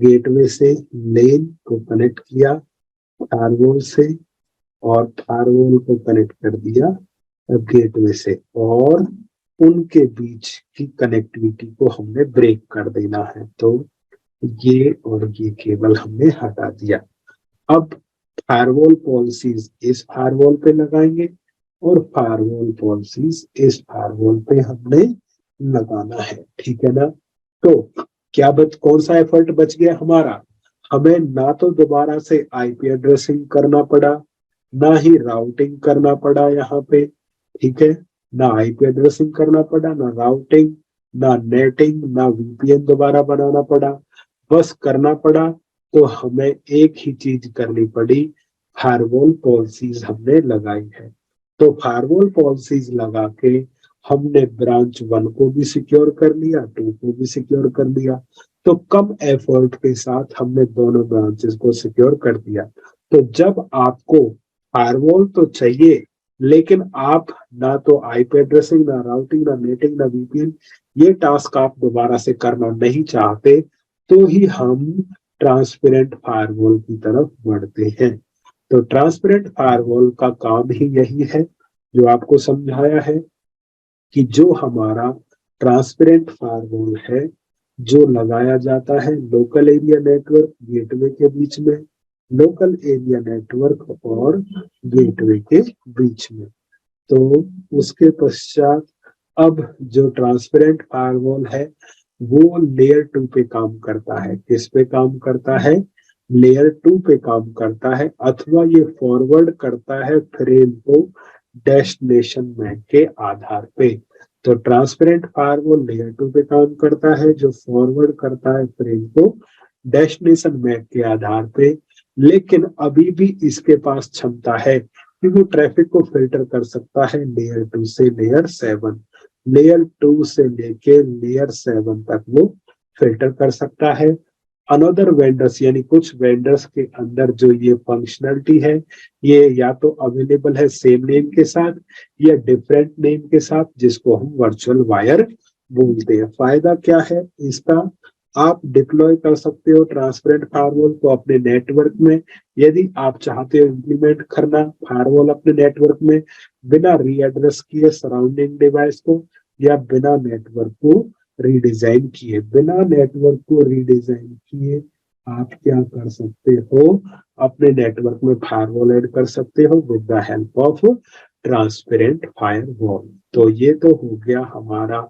गेटवे से, लेन को कनेक्ट किया फायरवॉल से, और फायरवॉल को कनेक्ट कर दिया गेटवे से, और उनके बीच की कनेक्टिविटी को हमने ब्रेक कर देना है। तो ये और ये केबल हमने हटा दिया। अब फायरवॉल पॉलिसीज इस फायरवॉल पे लगाएंगे, और फायरवॉल पॉलिसीज इस फायरवॉल पे हमने लगाना है। ठीक है ना? तो क्या कौन सा एफर्ट बच गया हमारा? हमें ना तो दोबारा से आईपी एड्रेसिंग करना पड़ा, ना ही राउटिंग करना पड़ा यहाँ पे। ठीक है, ना आईपी एड्रेसिंग करना पड़ा, ना राउटिंग, ना नेटिंग, ना VPN दोबारा बनाना पड़ा। बस करना पड़ा तो हमें एक ही चीज करनी पड़ी, फायरवॉल पॉलिसीज हमने लगाई है। तो फायरवॉल पॉलिसीज लगा के हमने ब्रांच 1 को भी सिक्योर कर लिया, 2 को भी सिक्योर कर लिया। तो कम एफर्ट के साथ हमने दोनों ब्रांचेस को सिक्योर कर दिया। तो जब आपको फायरवॉल तो चाहिए, लेकिन आप ना तो आईपी एड्रेसिंग, ना राउटिंग, ना नेटिंग, ना VPN, ये टास्क आप दोबारा से करना नहीं चाहते, तो ही हम ट्रांसपेरेंट फायरवॉल की तरफ बढ़ते हैं। तो ट्रांसपेरेंट फायरवॉल का काम ही यही है जो आपको समझाया है, कि जो हमारा ट्रांसपेरेंट फायरवॉल है, जो लगाया जाता है लोकल एरिया नेटवर्क गेटवे के बीच में, लोकल एरिया नेटवर्क और गेटवे के बीच में। तो उसके पश्चात अब जो ट्रांसपेरेंट फायरवॉल है वो लेयर 2 पे काम करता है। किस पे काम करता है? लेयर 2 पे काम करता है, अथवा ये फॉरवर्ड करता है फ्रेम को डेस्टिनेशन मैक के आधार पे। तो ट्रांसपेरेंट फायरवॉल लेयर 2 पे काम करता है, जो फॉरवर्ड करता है फ्रेम को डेस्टिनेशन मैक के आधार पे। लेकिन अभी भी इसके पास क्षमता है कि वो ट्रैफिक को फिल्टर कर सकता है लेयर 2 से लेयर 7। लेयर 2 से लेके लेयर 7 तक वो फिल्टर कर सकता है। अनदर वेंडर्स यानी कुछ वेंडर्स के अंदर जो ये फंक्शनलिटी है, ये या तो अवेलेबल है सेम नेम के साथ या डिफरेंट नेम के साथ, जिसको हम वर्चुअल वायर बोलते हैं। फायदा क्या है इसका? आप डिप्लॉय कर सकते हो ट्रांसपेरेंट फायरवॉल को अपने नेटवर्क में। यदि आप चाहते हो इंप्लीमेंट करना फायरवॉल अपने नेटवर्क में बिना रीएड्रेस किए सराउंडिंग डिवाइस को, या बिना नेटवर्क को रीडिजाइन किए, बिना नेटवर्क को रीडिजाइन किए आप क्या कर सकते हो? अपने नेटवर्क में फायरवॉल ऐड कर सकते हो with the help of transparent firewall. तो ये तो हो गया हमारा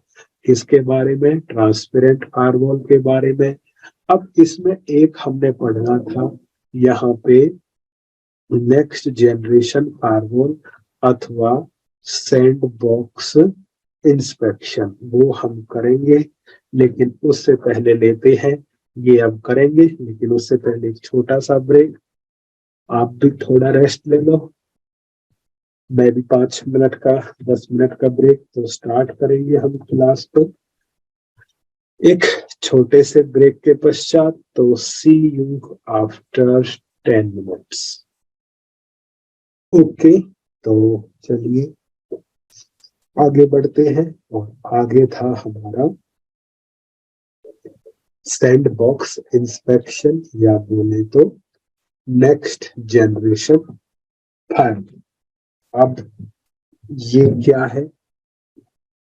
किसके बारे में? ट्रांसपेरेंट फायरवॉल के बारे में। अब इसमें एक हमने पढ़ना था यहाँ पे नेक्स्ट जनरेशन फायरवॉल अथवा सैंड बॉक्स इंस्पेक्शन, वो हम करेंगे। लेकिन उससे पहले लेते हैं, ये अब करेंगे लेकिन उससे पहले एक छोटा सा ब्रेक। आप भी थोड़ा रेस्ट ले लो, मैं भी 5 मिनट का 10 मिनट का ब्रेक। तो स्टार्ट करेंगे हम क्लास को एक छोटे से ब्रेक के पश्चात। तो सी यू आफ्टर 10 मिनट्स। ओके, तो चलिए आगे बढ़ते हैं। और आगे था हमारा सैंड बॉक्स इंस्पेक्शन, या बोले तो नेक्स्ट जनरेशन फायर। अब ये क्या है?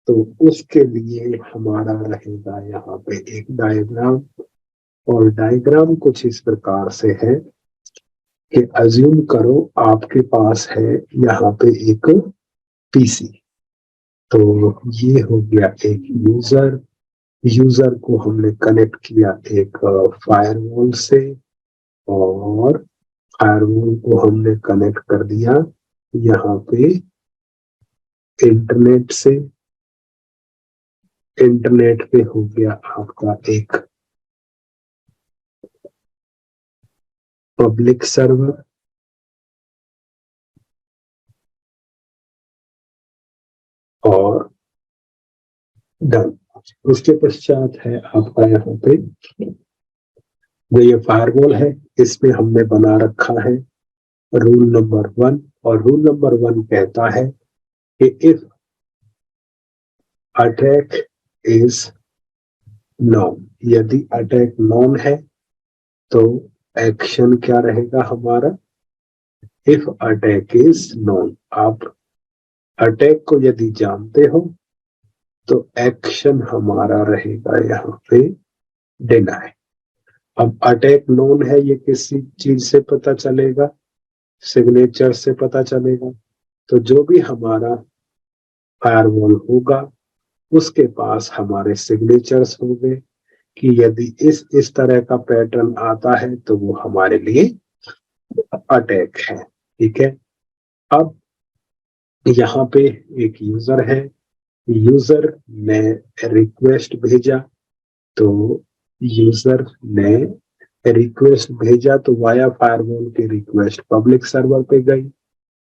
तो उसके लिए हमारा रहेगा यहाँ पे एक डायग्राम। और डायग्राम कुछ इस प्रकार से है कि अज्यूम करो आपके पास है यहाँ पे एक पीसी। तो ये हो गया एक यूजर। यूजर को हमने कनेक्ट किया एक फायरवॉल से, और फायरवॉल को हमने कनेक्ट कर दिया यहाँ पे इंटरनेट से। इंटरनेट पे हो गया आपका एक पब्लिक सर्वर, और डन। उसके पश्चात है आपका यहाँ पे जो ये फायरवॉल है, इसमें हमने बना रखा है रूल नंबर 1। और रूल नंबर 1 कहता है कि इफ अटैक इज नॉन, यदि अटैक नॉन है तो एक्शन क्या रहेगा हमारा? इफ अटैक इज नॉन, आप अटैक को यदि जानते हो तो एक्शन हमारा रहेगा यहाँ पे डिनाई। अब अटैक नोन है, ये किसी चीज से पता चलेगा? सिग्नेचर से पता चलेगा। तो जो भी हमारा फायरवॉल होगा उसके पास हमारे सिग्नेचर्स होंगे कि यदि इस तरह का पैटर्न आता है तो वो हमारे लिए अटैक है। ठीक है। अब यहाँ पे एक यूजर है, यूजर ने रिक्वेस्ट भेजा। तो यूजर ने रिक्वेस्ट भेजा तो वाया फायरवॉल की रिक्वेस्ट पब्लिक सर्वर पे गई।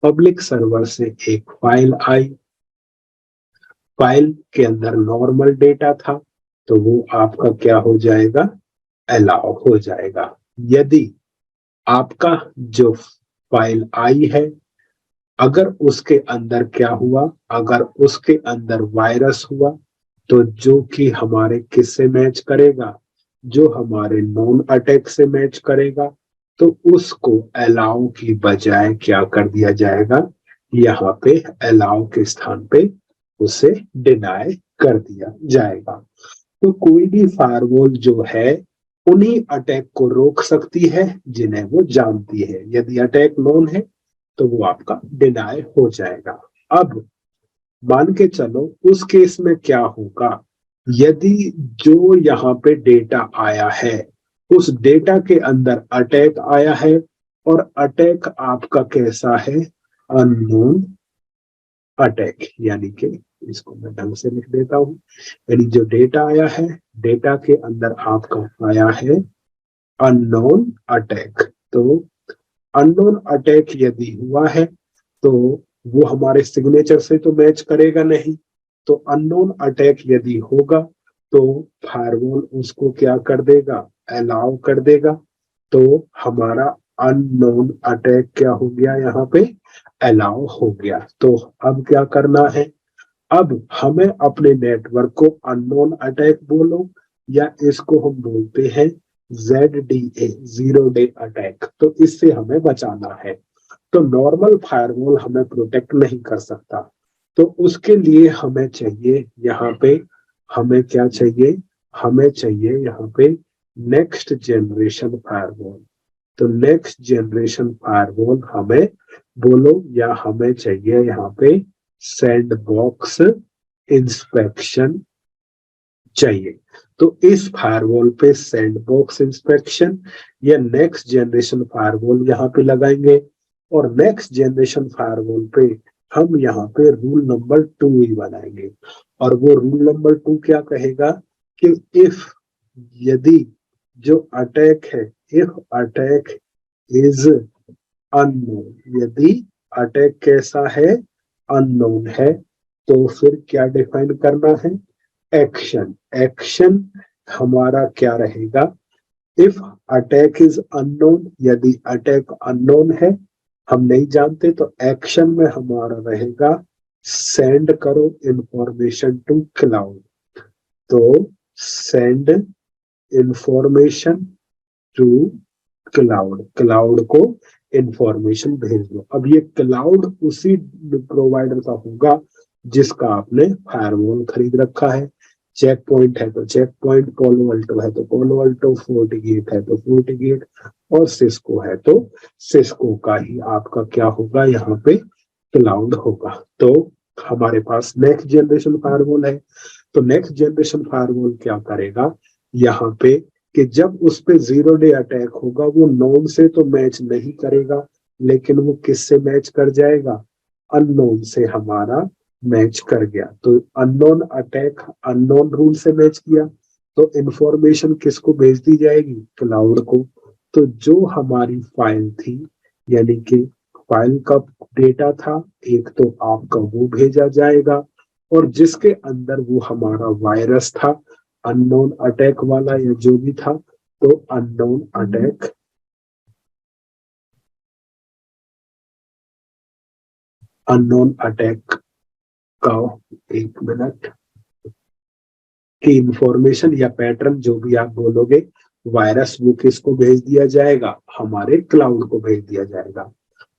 पब्लिक सर्वर से एक फाइल आई, फाइल के अंदर नॉर्मल डेटा था, तो वो आपका क्या हो जाएगा? अलाउ हो जाएगा। यदि आपका जो फाइल आई है अगर उसके अंदर क्या हुआ, अगर उसके अंदर वायरस हुआ, तो जो कि हमारे किससे मैच करेगा? जो हमारे नॉन अटैक से मैच करेगा, तो उसको अलाउ की बजाय क्या कर दिया जाएगा? यहाँ पे अलाउ के स्थान पे उसे डिनाई कर दिया जाएगा। तो कोई भी फायरवॉल जो है उन्हीं अटैक को रोक सकती है जिन्हें वो जानती है। यदि अटैक नोन है तो वो आपका डिनाय हो जाएगा। अब मान के चलो उस केस में क्या होगा, यदि जो यहाँ पे डेटा आया है उस डेटा के अंदर अटैक आया है और अटैक आपका कैसा है, अननोन अटैक, यानी कि इसको मैं ढंग से लिख देता हूं, यानी जो डेटा आया है डेटा के अंदर आपका आया है अननोन अटैक। तो अननोन अटैक यदि हुआ है तो वो हमारे सिग्नेचर से तो मैच करेगा नहीं, तो अननोन अटैक यदि होगा तो फायरवॉल उसको क्या कर देगा, अलाउ कर देगा। तो हमारा अननोन अटैक क्या हो गया, यहाँ पे अलाउ हो गया। तो अब क्या करना है, अब हमें अपने नेटवर्क को अननोन अटैक बोलो या इसको हम बोलते हैं ZDA, जीरो डे अटैक, तो इससे हमें बचाना है। तो नॉर्मल फायरवॉल हमें प्रोटेक्ट नहीं कर सकता, तो उसके लिए हमें चाहिए यहाँ पे, हमें क्या चाहिए, हमें चाहिए यहाँ पे नेक्स्ट जनरेशन फायरवॉल। तो नेक्स्ट जनरेशन फायरवॉल हमें बोलो, या हमें चाहिए यहाँ पे सैंड बॉक्स इंस्पेक्शन चाहिए। तो इस फायरवॉल पे सैंड बॉक्स इंस्पेक्शन या नेक्स्ट जनरेशन फायरवॉल यहाँ पे लगाएंगे, और नेक्स्ट जनरेशन फायरवॉल पे हम यहाँ पे रूल नंबर 2 ही बनाएंगे। और वो रूल नंबर 2 क्या कहेगा कि इफ, यदि जो अटैक है, इफ अटैक इज अननोन, यदि अटैक कैसा है, अननोन है, तो फिर क्या डिफाइन करना है, एक्शन। एक्शन हमारा क्या रहेगा, इफ अटैक इज अननोन, यदि अटैक अननोन है, हम नहीं जानते, तो एक्शन में हमारा रहेगा सेंड करो इंफॉर्मेशन टू क्लाउड। तो send information to cloud, cloud को इंफॉर्मेशन भेज दो। अब ये क्लाउड उसी प्रोवाइडर का होगा जिसका आपने फायरवॉल खरीद रखा है। चेक पॉइंट है तो चेक पॉइंट, पोलो अल्टो है तो पोलो अल्टो, फोर्टिगेट है तो फोर्टिगेट, और सिस्को है तो सिस्को का ही आपका क्या होगा, यहाँ पे क्लाउड होगा। तो हमारे पास नेक्स्ट जनरेशन फायरवॉल है। तो नेक्स्ट जनरेशन फायरवॉल क्या करेगा यहाँ पे, कि जब उस पे जीरो डे अटैक होगा वो नोन से तो मैच नहीं करेगा, लेकिन वो किससे मैच कर जाएगा, अननोन से हमारा मैच कर गया। तो अननोन अटैक अननोन रूल से मैच किया, तो इंफॉर्मेशन किसको भेज दी जाएगी, क्लाउड को। तो जो हमारी फाइल थी, यानी कि फाइल का डेटा था एक, तो आपका वो भेजा जाएगा, और जिसके अंदर वो हमारा वायरस था अननोन अटैक वाला या जो भी था, तो अननोन अटैक, अननोन अटैक का, एक मिनट, की इंफॉर्मेशन या पैटर्न जो भी आप बोलोगे, वायरस वो किसको भेज दिया जाएगा, हमारे क्लाउड को भेज दिया जाएगा।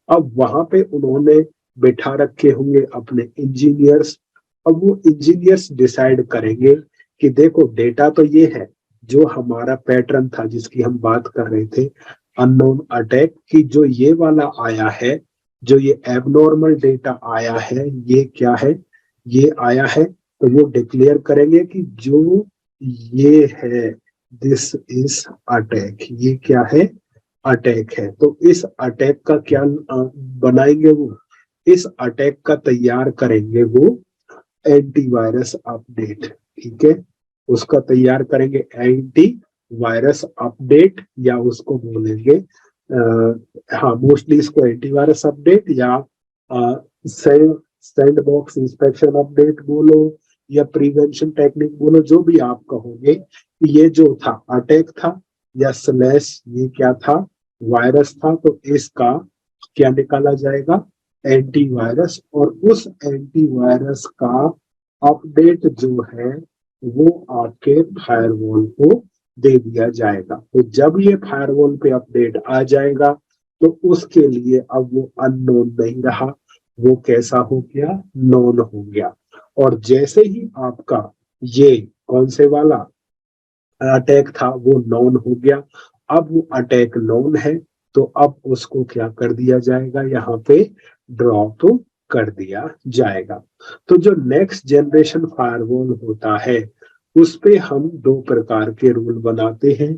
अब वहां पे उन्होंने बैठा रखे होंगे अपने इंजीनियर्स। अब वो इंजीनियर्स डिसाइड करेंगे कि देखो डेटा तो ये है, जो हमारा पैटर्न था जिसकी हम बात कर रहे थे अननोन अटैक की, जो ये वाला आया है, जो ये एबनॉर्मल डेटा आया है, ये क्या है, ये आया है, तो वो डिक्लेयर करेंगे कि जो ये है, दिस इज अटैक, ये क्या है, अटैक है। तो इस अटैक का क्या बनाएंगे वो, इस अटैक का तैयार करेंगे वो एंटीवायरस अपडेट, ठीक है, उसका तैयार करेंगे एंटी वायरस अपडेट, या उसको बोलेंगे हाँ मोस्टली इसको एंटीवायरस अपडेट या सैंड बॉक्स इंस्पेक्शन अपडेट बोलो, या प्रिवेंशन टेक्निक बोलो, जो भी आप कहोगे। ये जो था अटैक था या स्लैश ये क्या था, वायरस था, तो इसका क्या निकाला जाएगा, एंटीवायरस, और उस एंटीवायरस का अपडेट जो है वो आपके फायरवॉल को दे दिया जाएगा। तो जब ये फायरवॉल पे अपडेट आ जाएगा तो उसके लिए अब वो अननोन नहीं रहा, वो कैसा हो गया, नोन हो गया। और जैसे ही आपका ये कौन से वाला अटैक था वो नॉन हो गया। अब वो अटैक नॉन है तो अब उसको क्या कर दिया जाएगा, यहाँ पे ड्रॉप कर दिया जाएगा। तो जो नेक्स्ट जनरेशन फायरवॉल होता है उस पे हम दो प्रकार के रूल बनाते हैं।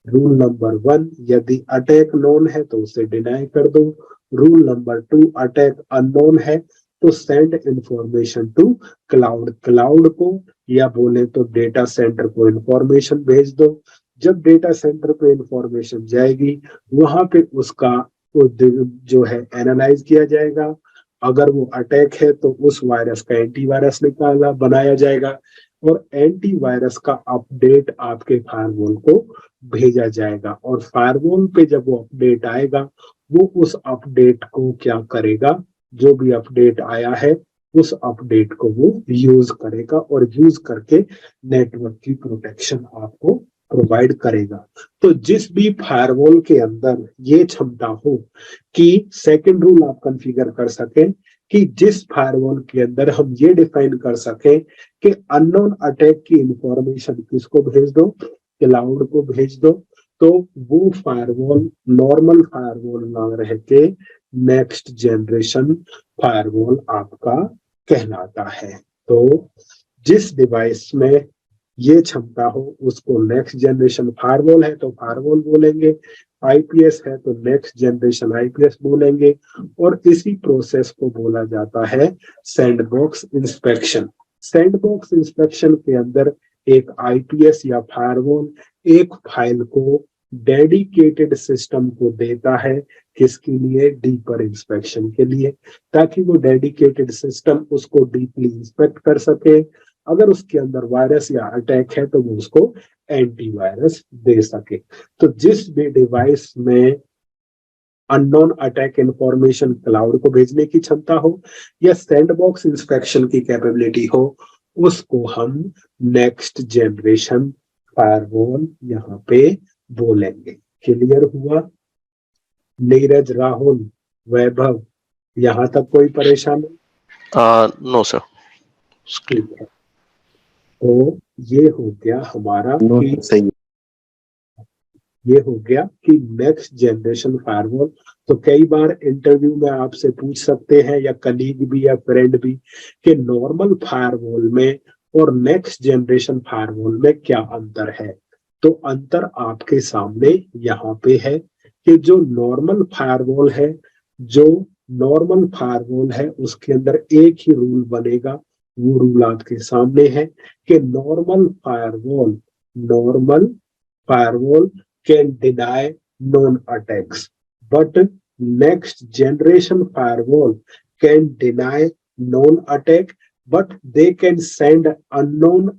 रूल नंबर 1, यदि अटैक नोन है तो उसे डिनाई कर दो। रूल नंबर 2, अटैक अननोन है तो send information to cloud, cloud को या बोले तो डेटा सेंटर को इंफॉर्मेशन भेज दो। जब डेटा सेंटर पे इंफॉर्मेशन जाएगी वहां पे उसका जो है एनालाइज किया जाएगा। अगर वो अटैक है तो उस वायरस का एंटीवायरस निकाला बनाया जाएगा और एंटीवायरस का अपडेट आपके फायरवॉल को भेजा जाएगा। और फायरवॉल पे जब वो अपडेट आएगा वो उस अपडेट को क्या करेगा, जो भी अपडेट आया है उस अपडेट को वो यूज करेगा और यूज करके नेटवर्क की प्रोटेक्शन आपको प्रोवाइड करेगा। तो जिस भी फायरवॉल के अंदर ये क्षमता हो कि सेकंड रूल आप कॉन्फ़िगर कर सकें कि जिस फायरवॉल के अंदर हम ये डिफाइन कर सकें कि अननोन अटैक की इंफॉर्मेशन किसको भेज दो, क्लाउड को भेज दो, तो वो फायरवॉल नॉर्मल फायरवॉल ना रह के नेक्स्ट जनरेशन फायरवॉल आपका कहलाता है। तो जिस डिवाइस में ये क्षमता हो उसको नेक्स्ट जनरेशन फायरवॉल है तो फायरवॉल बोलेंगे, आईपीएस है तो नेक्स्ट जनरेशन आईपीएस बोलेंगे। और इसी प्रोसेस को बोला जाता है सैंडबॉक्स इंस्पेक्शन। सैंडबॉक्स इंस्पेक्शन के अंदर एक आईपीएस या फायरवॉल एक फाइल को डेडिकेटेड सिस्टम को देता है, किसके लिए, डीपर इंस्पेक्शन के लिए, ताकि वो डेडिकेटेड सिस्टम उसको डीपली इंस्पेक्ट कर सके। अगर उसके अंदर वायरस या अटैक है तो वो उसको एंटीवायरस दे सके। तो जिस भी डिवाइस में अननोन अटैक इंफॉर्मेशन क्लाउड को भेजने की क्षमता हो या सैंडबॉक्स इंस्पेक्शन की कैपेबिलिटी हो उसको हम नेक्स्ट जनरेशन फायरवॉल यहाँ पे बोलेंगे। क्लियर हुआ? नीरज, राहुल, वैभव, यहाँ तक कोई परेशानी? No sir. ठीक है, तो ये हो गया हमारा कि सही। ये हो गया कि नेक्स्ट जनरेशन फायरवॉल। तो कई बार इंटरव्यू में आपसे पूछ सकते हैं या कलीग भी या फ्रेंड भी कि नॉर्मल फायरवॉल में और नेक्स्ट जनरेशन फायरवॉल में क्या अंतर है। तो अंतर आपके सामने यहाँ पे है कि जो नॉर्मल फायरवॉल है, जो नॉर्मल फायरवॉल है उसके अंदर एक ही रूल बनेगा। वो रूल आपके सामने है कि normal firewall can deny known attacks, but next generation firewall can deny known attack, but they can send unknown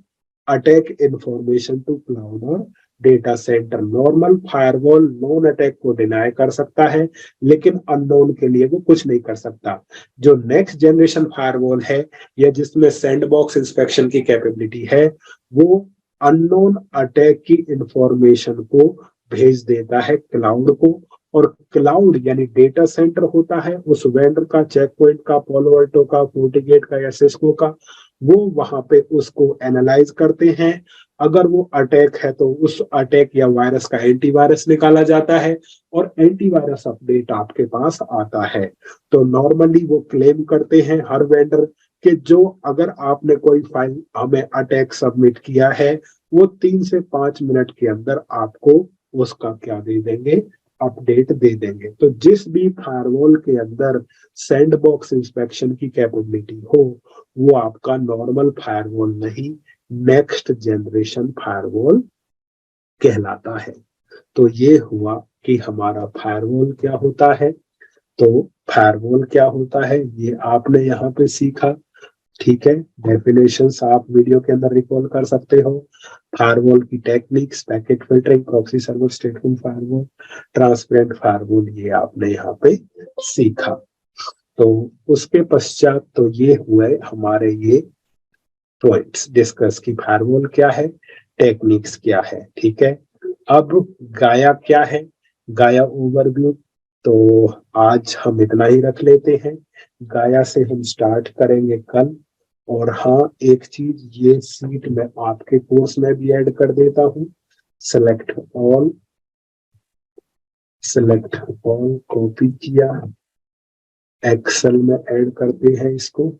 attack information to cloud or data centre. Normal firewall non attack को डिनाई कर सकता है लेकिन अननोन के लिए वो कुछ नहीं कर सकता। जो नेक्स्ट जनरेशन फायरवॉल है या जिसमें सैंडबॉक्स इंस्पेक्शन की कैपेबिलिटी है वो अननोन अटैक की इंफॉर्मेशन को भेज देता है क्लाउड को। और क्लाउड यानी डेटा सेंटर होता है उस वेंडर का, चेक पॉइंट का, पोलो अल्टो का, फोर्टिगेट का या सिस्को का, वो वहां पे उसको एनालाइज करते हैं। अगर वो अटैक है तो उस अटैक या वायरस का एंटीवायरस निकाला जाता है और एंटीवायरस अपडेट आपके पास आता है। तो नॉर्मली वो क्लेम करते हैं हर वेंडर कि जो अगर आपने कोई फाइल हमें अटैक सबमिट किया है वो 3 से 5 मिनट के अंदर आपको उसका क्या दे देंगे, अपडेट दे देंगे। तो जिस भी फायरवॉल के अंदर सैंडबॉक्स इंस्पेक्शन की कैपेबिलिटी हो वो आपका नॉर्मल फायरवॉल नहीं, नेक्स्ट जनरेशन फायरवॉल कहलाता है। तो ये हुआ कि हमारा फायरवॉल क्या होता है। तो फायरवॉल क्या होता है ये आपने यहाँ पे सीखा, ठीक है। डेफिनेशंस आप वीडियो के अंदर रिकॉल कर सकते हो। फायरवॉल की techniques, packet filtering, proxy server, statement firewall, transparent firewall, ये आपने यहाँ पे सीखा। तो उसके पश्चात तो ये हुए हमारे ये पॉइंट्स डिस्कस की फायरवॉल क्या है, टेक्निक्स क्या है, ठीक है। अब गाया क्या है, गाया ओवरव्यू। तो आज हम इतना ही रख लेते हैं, गाया से हम स्टार्ट करेंगे कल। और हाँ, एक चीज ये सीट मैं आपके कोर्स में भी ऐड कर देता हूँ select all, select all copy किया, एक्सेल में ऐड करते हैं इसको।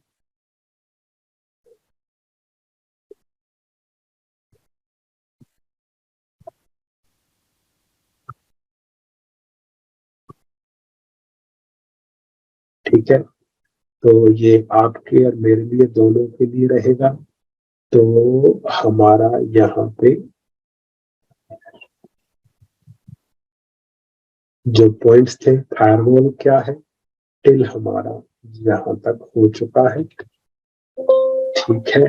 ठीक है, तो ये आपके और मेरे लिए दोनों के लिए रहेगा। तो हमारा यहाँ पे जो पॉइंट्स थे, फायरवॉल क्या है, टिल हमारा यहाँ तक हो चुका है। ठीक है,